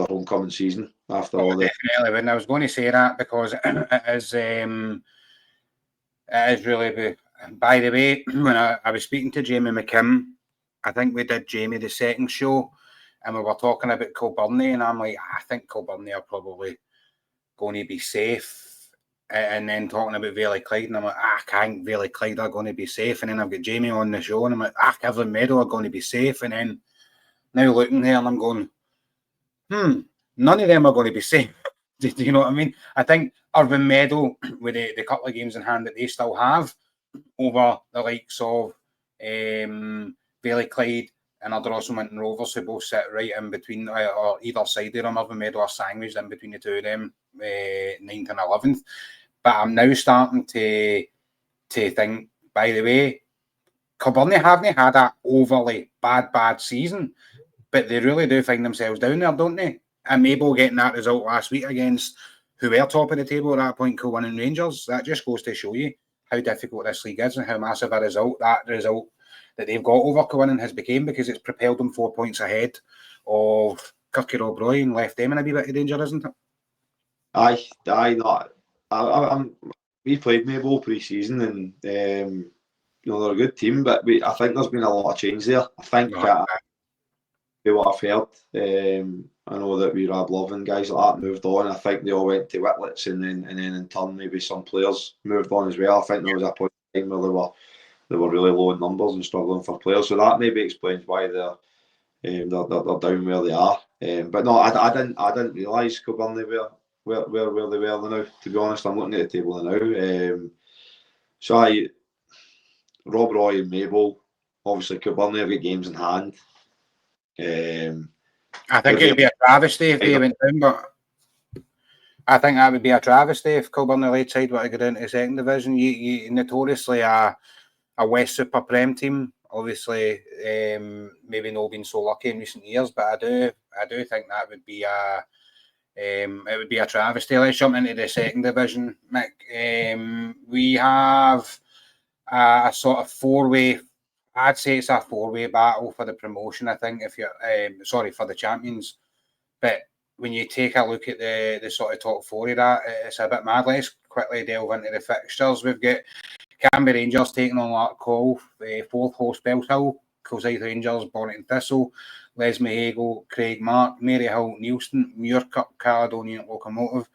homecoming season after all the. Definitely wouldn't. I was going to say that, because it is really. By the way, when I was speaking to Jamie McKim, I think we did Jamie the second show, and we were talking about Kilbirnie, and I'm like, I think Kilbirnie are probably going to be safe. And then talking about Valley Clyde, and I'm like, I think Valley Clyde are going to be safe. And then I've got Jamie on the show, and I'm like, Irvine Meadow are going to be safe. And then now looking there, and I'm going, none of them are going to be safe. Do you know what I mean? I think Irvine Meadow, with the couple of games in hand that they still have over the likes of Valley Clyde and Ardrossan Rovers, who both sit right in between, or either side of them. Irvine Meadow are sandwiched in between the two of them, 9th and 11th. But I'm now starting to think, by the way, Kilbirnie haven't had an overly bad season, but they really do find themselves down there, don't they? And Maybell getting that result last week against who were top of the table at that point, Kilwinning Rangers, that just goes to show you how difficult this league is and how massive a result that they've got over Kilwinning has become, because it's propelled them 4 points ahead of Kirky Rob Roy and left them in a wee bit of danger, isn't it? We played Maybell pre-season, and they're a good team, but I think there's been a lot of change there. I think what I've heard, I know that we Rab Love and guys like that moved on. I think they all went to Whitlets, and then in turn maybe some players moved on as well. I think there was a point in time where they were really low in numbers and struggling for players. So that maybe explains why they're down where they are. But no, I didn't realise Kilbirnie where they were now. To be honest, I'm looking at the table now. So Rob Roy and Mabel, obviously Kilbirnie have got games in hand. I think it would be a travesty if they went down, but I think that would be a travesty if Kilbirnie laid side were to go down to the second division. You notoriously a West Super Prem team. Obviously, maybe not been so lucky in recent years, but I do think that would be it would be a travesty. Let's jump into the second division, Mick. We have a sort of four-way. I'd say it's a four-way battle for the promotion. I think if you're for the champions, but when you take a look at the sort of top four of that, it's a bit mad. Let's quickly delve into the fixtures. We've got Canberra Rangers taking on Larkcall, fourth host Belthill, Kilsyth Rangers, Bonnet Thistle, Les Mahego, Craig Mark, Maryhill, Neilston, Muircup, Caledonian Locomotive,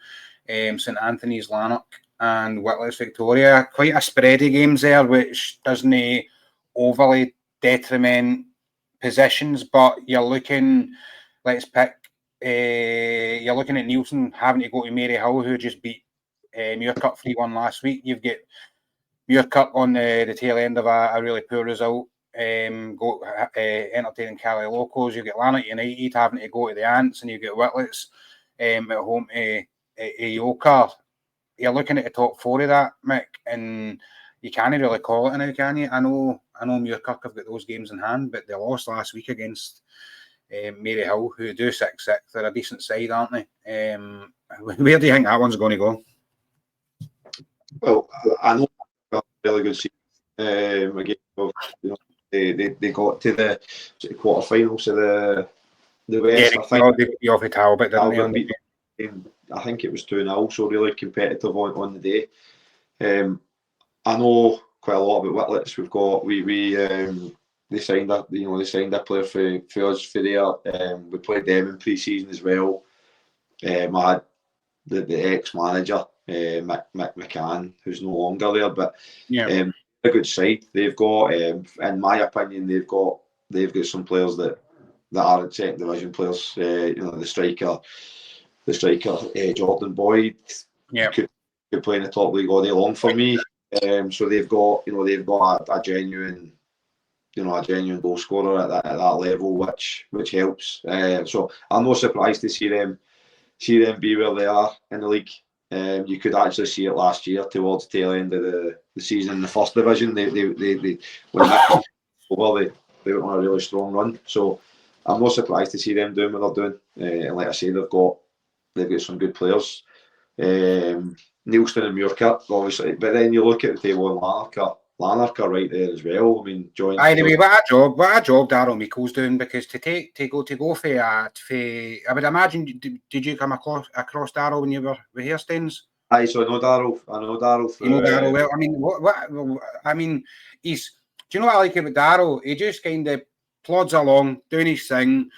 St Anthony's Lanark, and Whitlets Victoria. Quite a spread of games there, which doesn't overly detriment positions, but you're looking, let's pick, you're looking at Neilson having to go to Maryhill, who just beat Muircup 3-1 last week. You've got Muircup on the tail end of a really poor result, entertaining Cali Locos. You've got Lanark United having to go to the Ants, and you've got Whitlets at home to Yoker. You're looking at the top four of that, Mick, and you can't really call it now, can you? I know Muircup have got those games in hand, but they lost last week against Maryhill, who do 6-6. They're a decent side, aren't they? Where do you think that one's going to go? Well, I know a really good season. Again, they got to the quarterfinals of the West. Yeah, I think they off Talbot, didn't they? I think it was 2-0, so really competitive on the day. I know quite a lot about Whitlets. We've got they signed a player for us for there. We played them in pre-season as well. I had the ex-manager Mick McCann, who's no longer there, but a good side. They've got, in my opinion, they've got some players that aren't second division players. The striker Jordan Boyd could play in the top league all day long for me. So they've got a genuine goal scorer at that level, which helps. So I'm not surprised to see them be where they are in the league. You could actually see it last year towards the tail end of the season in the first division. They when that over, they went on a really strong run. So I'm not surprised to see them doing what they're doing. And like I say, they've got some good players. Neilston and Muircup, obviously, but then you look at the table and Lanark are right there as well. I mean, anyway, what a job Darryl Meikle's doing, because to go for I would imagine. Did you come across Darryl when you were with Hairstains? Aye, so I know Darryl. You know Darryl well. I mean, I mean, he's. Do you know what I like about Darryl? He just kind of plods along, doing his thing,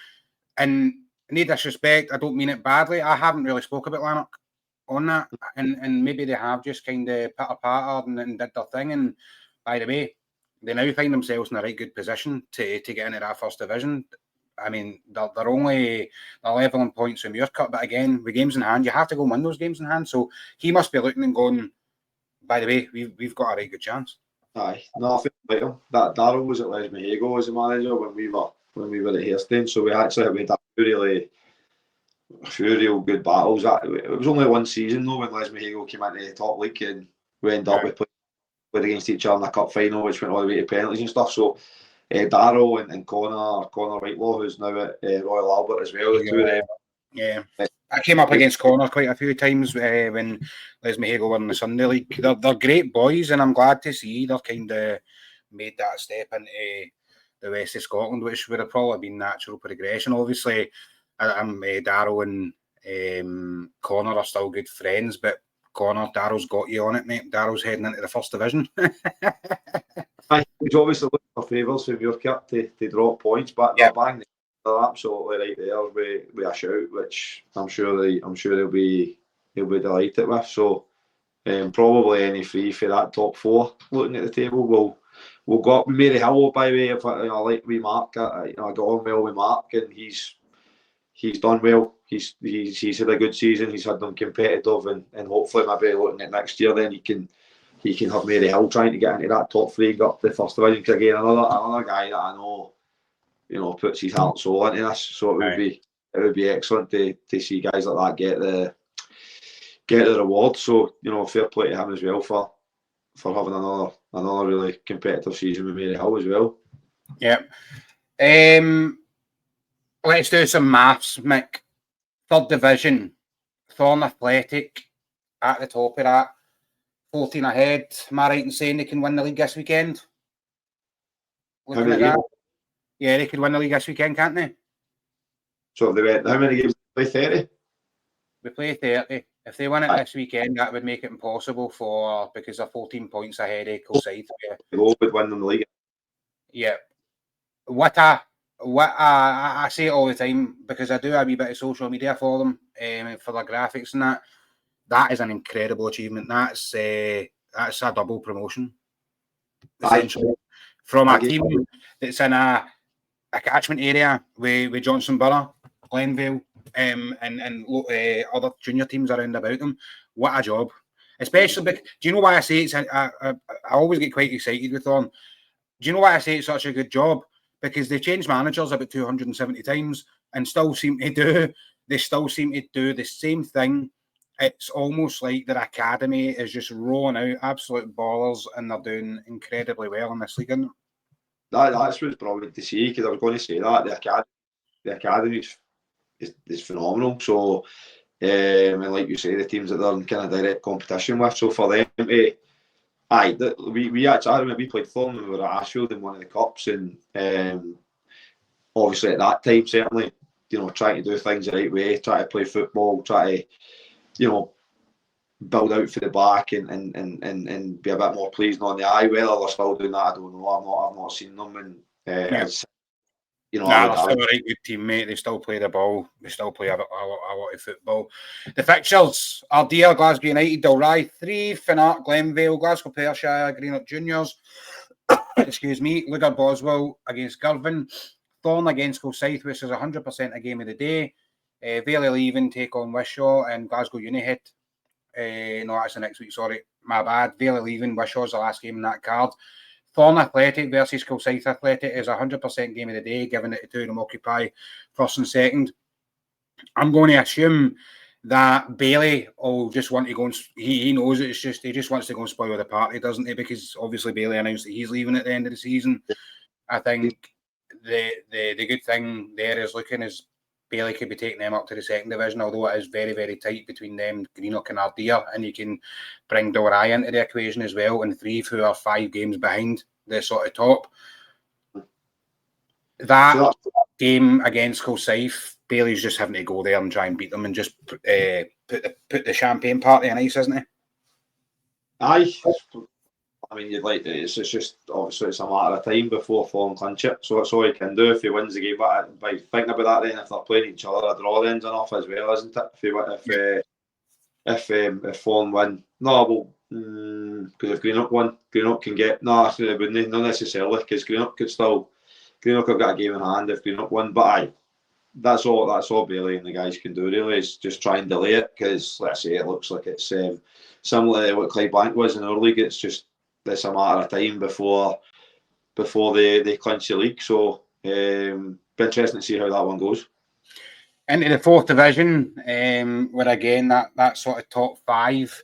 and no disrespect, I don't mean it badly. I haven't really spoke about Lanark on that, and maybe they have just kind of put a pattern and did their thing. And by the way, they now find themselves in a right good position to get into that first division. I mean, they're leveling points in Muircup, but again, with games in hand, you have to go and win those games in hand. So he must be looking and going, by the way, we've got a right good chance. Aye, no, I think like him. That Darryl was at Les Mahego as a manager when we were at Hairstains, so we actually had a few real good battles. It was only one season though when Les Mahego came into the top league, and we ended up with played against each other in a cup final, which went all the way to penalties and stuff. So Darryl and Connor Whitelaw, who's now at Royal Albert as well. The two of them. Yeah. I came up against Connor quite a few times when Les Mahego were in the Sunday League. They're great boys, and I'm glad to see they're kind of made that step into the west of Scotland, which would have probably been natural progression. Obviously, Darryl and Connor are still good friends, but Darryl's got you on it, mate. Darryl's heading into the first division. He's obviously looking for favours for Muircup to drop points, but they're bang they're absolutely right there with a shout, which I'm sure he'll be delighted with. So probably any three for that top four. Looking at the table, we'll go up with Mary Hill, by the way. If I like with Mark, I got on well with Mark, and he's done well. He's had a good season. He's had them competitive, and hopefully maybe looking at next year, then he can have Mary Hill trying to get into that top three, get up to the first division. Because again, another guy that I know, puts his heart and soul into this. So it would be excellent to see guys like that get the reward. So fair play to him as well for having another really competitive season with Mary Hill as well. Yeah. Let's do some maths, Mick. Third division, Thorn Athletic at the top of that, 14 ahead. Am I right in saying they can win the league this weekend? Looking at that, yeah, they could win the league this weekend, can't they? So if they went, how many games did they play? 30? We play 30. If they win it this weekend, that would make it impossible because they're 14 points ahead of Kilsyth. They would win them the league. Yeah. I say it all the time because I do a wee bit of social media for them, for their graphics and that. That is an incredible achievement. That's a double promotion, essentially, from a team that's in a catchment area with Johnson Borough, Glenvale, and other junior teams around about them. What a job! Especially because, do you know why I say it's? I always get quite excited with them. Do you know why I say it's such a good job? Because they changed managers about 270 times and still seem to do the same thing. It's almost like their academy is just rolling out absolute ballers, and they're doing incredibly well in this league. That's what's brilliant to see, because I was going to say that the academy is phenomenal. So, and like you say, the teams that they're in kind of direct competition with. So for them to, we actually, I remember we played Thorn when we were at Ashfield in one of the cups, and obviously at that time, certainly, trying to do things the right way, try to play football, try to, build out for the back and be a bit more pleasing on the eye. Whether they're still doing that, I don't know. I've not seen them, and they're still a right good team, mate. They still play the ball. They still play a lot of football. The fixtures are dear: Glasgow United, Dalry, 3, Finnart, Glenvale, Glasgow Perthshire, Greenock Juniors, excuse me, Lugar Boswell against Girvan, Thorn against Kilsyth, which is 100% a game of the day. Valley Leaving take on Wishaw, and Glasgow United. No, that's the next week, sorry. My bad. Valley Leaving, Wishaw's the last game in that card. Thorn Athletic versus Kilsyth Athletic is 100% game of the day, given that the two of them occupy first and second. I'm going to assume that Bailey will just want to go and he knows he just wants to go and spoil the party, doesn't he? Because obviously Bailey announced that he's leaving at the end of the season. I think the good thing there is looking as Bailey could be taking them up to the second division, although it is very, very tight between them, Greenock and Ardea, and you can bring Dalry into the equation as well, and 3 who are 5 games behind the sort of top. That game against Kilsyth, Bailey's just having to go there and try and beat them and just put the champagne party on ice, isn't he? Aye. I mean, you'd like to, it's just obviously it's a matter of time before Thorn clinch it, so that's all he can do if he wins the game. But by thinking about that, then if they're playing each other, a draw then's enough as well, isn't it? If Thorn win, no, well, because if Greenock won, Greenock can get not necessarily, because Greenock have got a game in hand if Greenock win. But aye, that's all Bailey and the guys can do really, is just try and delay it, because let's say it looks like it's similar to what Clydebank was in our league. It's a matter of time before they clinch the league. So be interesting to see how that one goes. Into the 4th division, where again that sort of top 5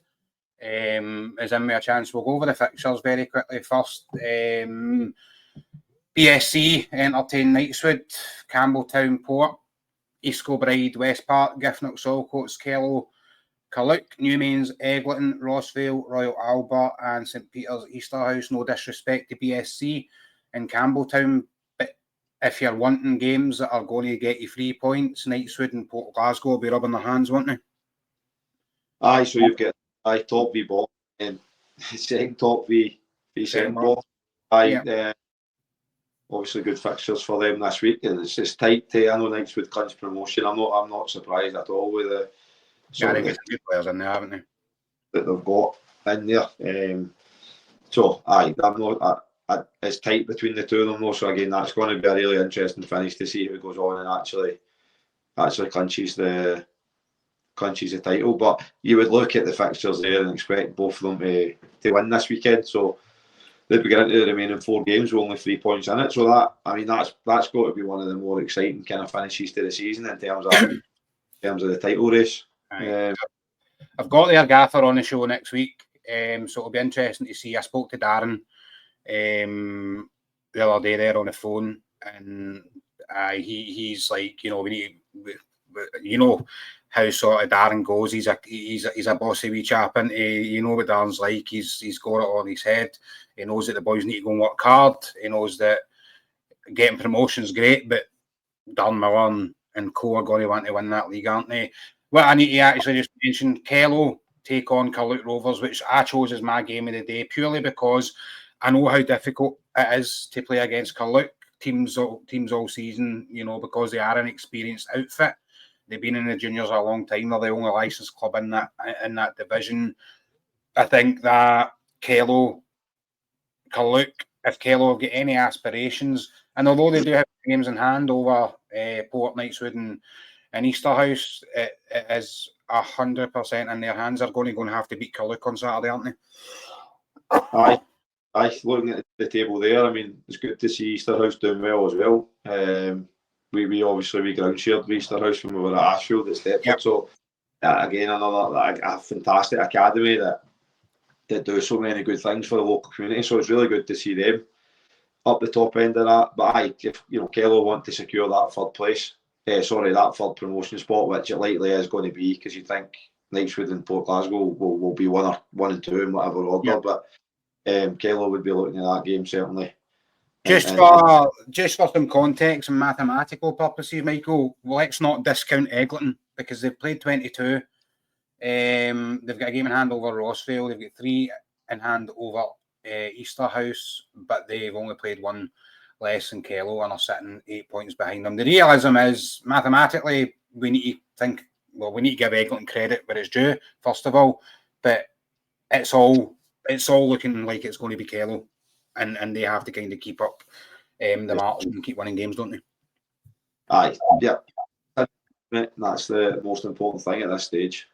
is in with a chance. We'll go over the fixtures very quickly first. BSC entertain Knightswood, Campbelltown Port, East Kilbride, West Park, Giffnock, Saltcoats, Kellow, Carluke, Newmains, Eglinton, Rossvale, Royal Albert, and St Peter's Easterhouse. No disrespect to BSC and Campbelltown, but if you're wanting games that are going to get you 3 points, Knightswood and Port Glasgow will be rubbing their hands, won't they? Aye, so you've got top v ball and second top v second ball. Aye, obviously good fixtures for them this week, and it's just tight. I know Knightswood clinch promotion. I'm not surprised at all with the Yeah, they've got some good players in there, haven't they? That they've got in there. So I'm not. It's tight between the two of them, though. So again, that's going to be a really interesting finish to see who goes on and actually clinches the title. But you would look at the fixtures there and expect both of them to win this weekend. So they'd be getting into the remaining 4 games with only 3 points in it. So that's got to be one of the more exciting kind of finishes to the season in terms of the title race. I've got their gaffer on the show next week, so it'll be interesting to see. I spoke to Darren the other day there on the phone, and he's like, we need, how sort of Darren goes. He's a bossy wee chap, and what Darren's like. He's got it on his head. He knows that the boys need to go and work hard. He knows that getting promotion's great, but Darren Miller and co are going to want to win that league, aren't they? Well, I need to actually just mention Kello take on Carluke Rovers, which I chose as my game of the day purely because I know how difficult it is to play against Carluke teams all season, because they are an experienced outfit. They've been in the juniors a long time. They're the only licensed club in that division. I think that Carluke, if Kello have got any aspirations, and although they do have games in hand over Port, Knightswood and Easterhouse, it is 100% in their hands. They're going to have to beat Carluke on Saturday, aren't they? Aye, looking at the table there, I mean, it's good to see Easterhouse doing well as well. We obviously ground shared with Easterhouse when we were at Ashfield at Stepford. Yep. So again, another a fantastic academy that do so many good things for the local community. So it's really good to see them up the top end of that. But if Kello want to secure that third place, that third promotion spot, which it likely is going to be, because you think Knightswood and Port Glasgow will be 1 and 2 in whatever order. Yep. But Kello would be looking at that game certainly. Just for some context and mathematical purposes, Michael, let's not discount Eglinton because they've played 22. They've got a game in hand over WOSFL. They've got 3 in hand over Easterhouse, but they've only played 1 less than Kello and are sitting 8 points behind them. The realism is, mathematically, we need to give Eglinton credit where it's due, first of all, but it's all looking like it's going to be Kello, and they have to kind of keep up the march and keep winning games, don't they? Aye, yeah. That's the most important thing at this stage.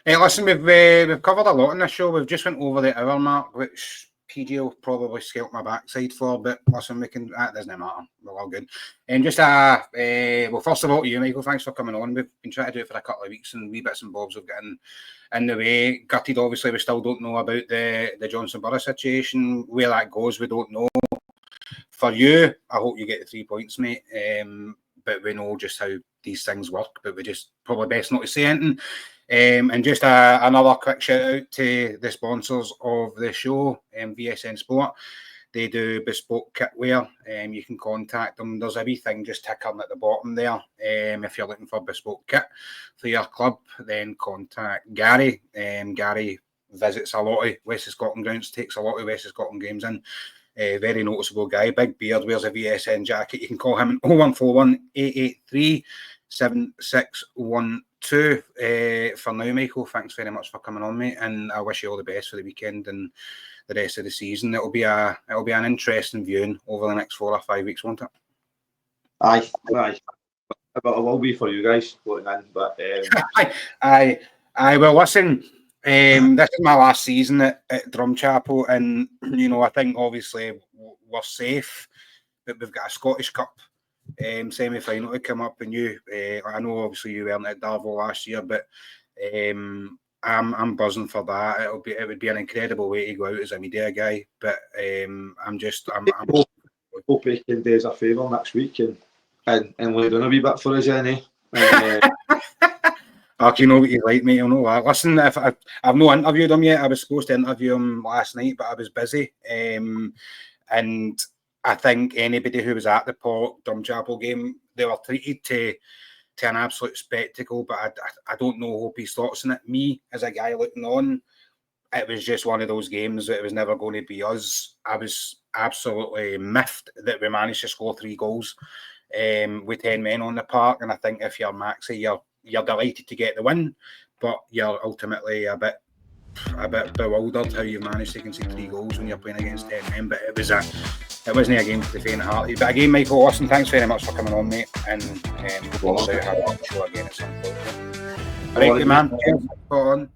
Listen, we've covered a lot in this show. We've just went over the hour mark, which PG will probably scalp my backside for, but listen, that doesn't matter. We're all good. And just well, first of all, to you, Michael, thanks for coming on. We've been trying to do it for a couple of weeks, and wee bits and bobs have gotten in the way. Gutted, obviously, we still don't know about the Johnson Borough situation. Where that goes, we don't know. For you, I hope you get the 3 points, mate. But we know just how these things work, but we just probably best not to say anything. And just another quick shout out to the sponsors of the show, VSN Sport. They do bespoke kitwear. You can contact them. There's a wee thing just ticking at the bottom there. If you're looking for bespoke kit for your club, then contact Gary. Gary visits a lot of West of Scotland grounds, takes a lot of West of Scotland games in. Very noticeable guy, big beard, wears a VSN jacket. You can call him 0141 883 7612. For now, Michael, thanks very much for coming on, mate, and I wish you all the best for the weekend and the rest of the season. It'll be an interesting viewing over the next 4 or 5 weeks, won't it? Aye. But it will be for you guys floating in. But aye. Well, listen. This is my last season at Drumchapel, and I think obviously we're safe, but we've got a Scottish Cup semi-final to come up, and I know obviously you weren't at Darvel last year, but I'm buzzing for that. It would be an incredible way to go out as a media guy, but I'm hope he can do us a favour next week and lay down a wee bit for us, eh? You know what you like, mate. You'll know that. Listen, if I've not interviewed him yet. I was supposed to interview him last night, but I was busy. And I think anybody who was at the Port Drumchapel game, they were treated to an absolute spectacle. But I don't know Hope's thoughts on it. Me, as a guy looking on, it was just one of those games that it was never going to be us. I was absolutely miffed that we managed to score 3 goals with 10 men on the park. And I think if you're Maxi, you're delighted to get the win, but you're ultimately a bit bewildered how you managed to concede 3 goals when you're playing against 10 men. But it wasn't a game for the faint of heart. But again, Michael, listen, thanks very much for coming on, mate, and we'll have a show again at some point. All right, good man. Cheers. Go on.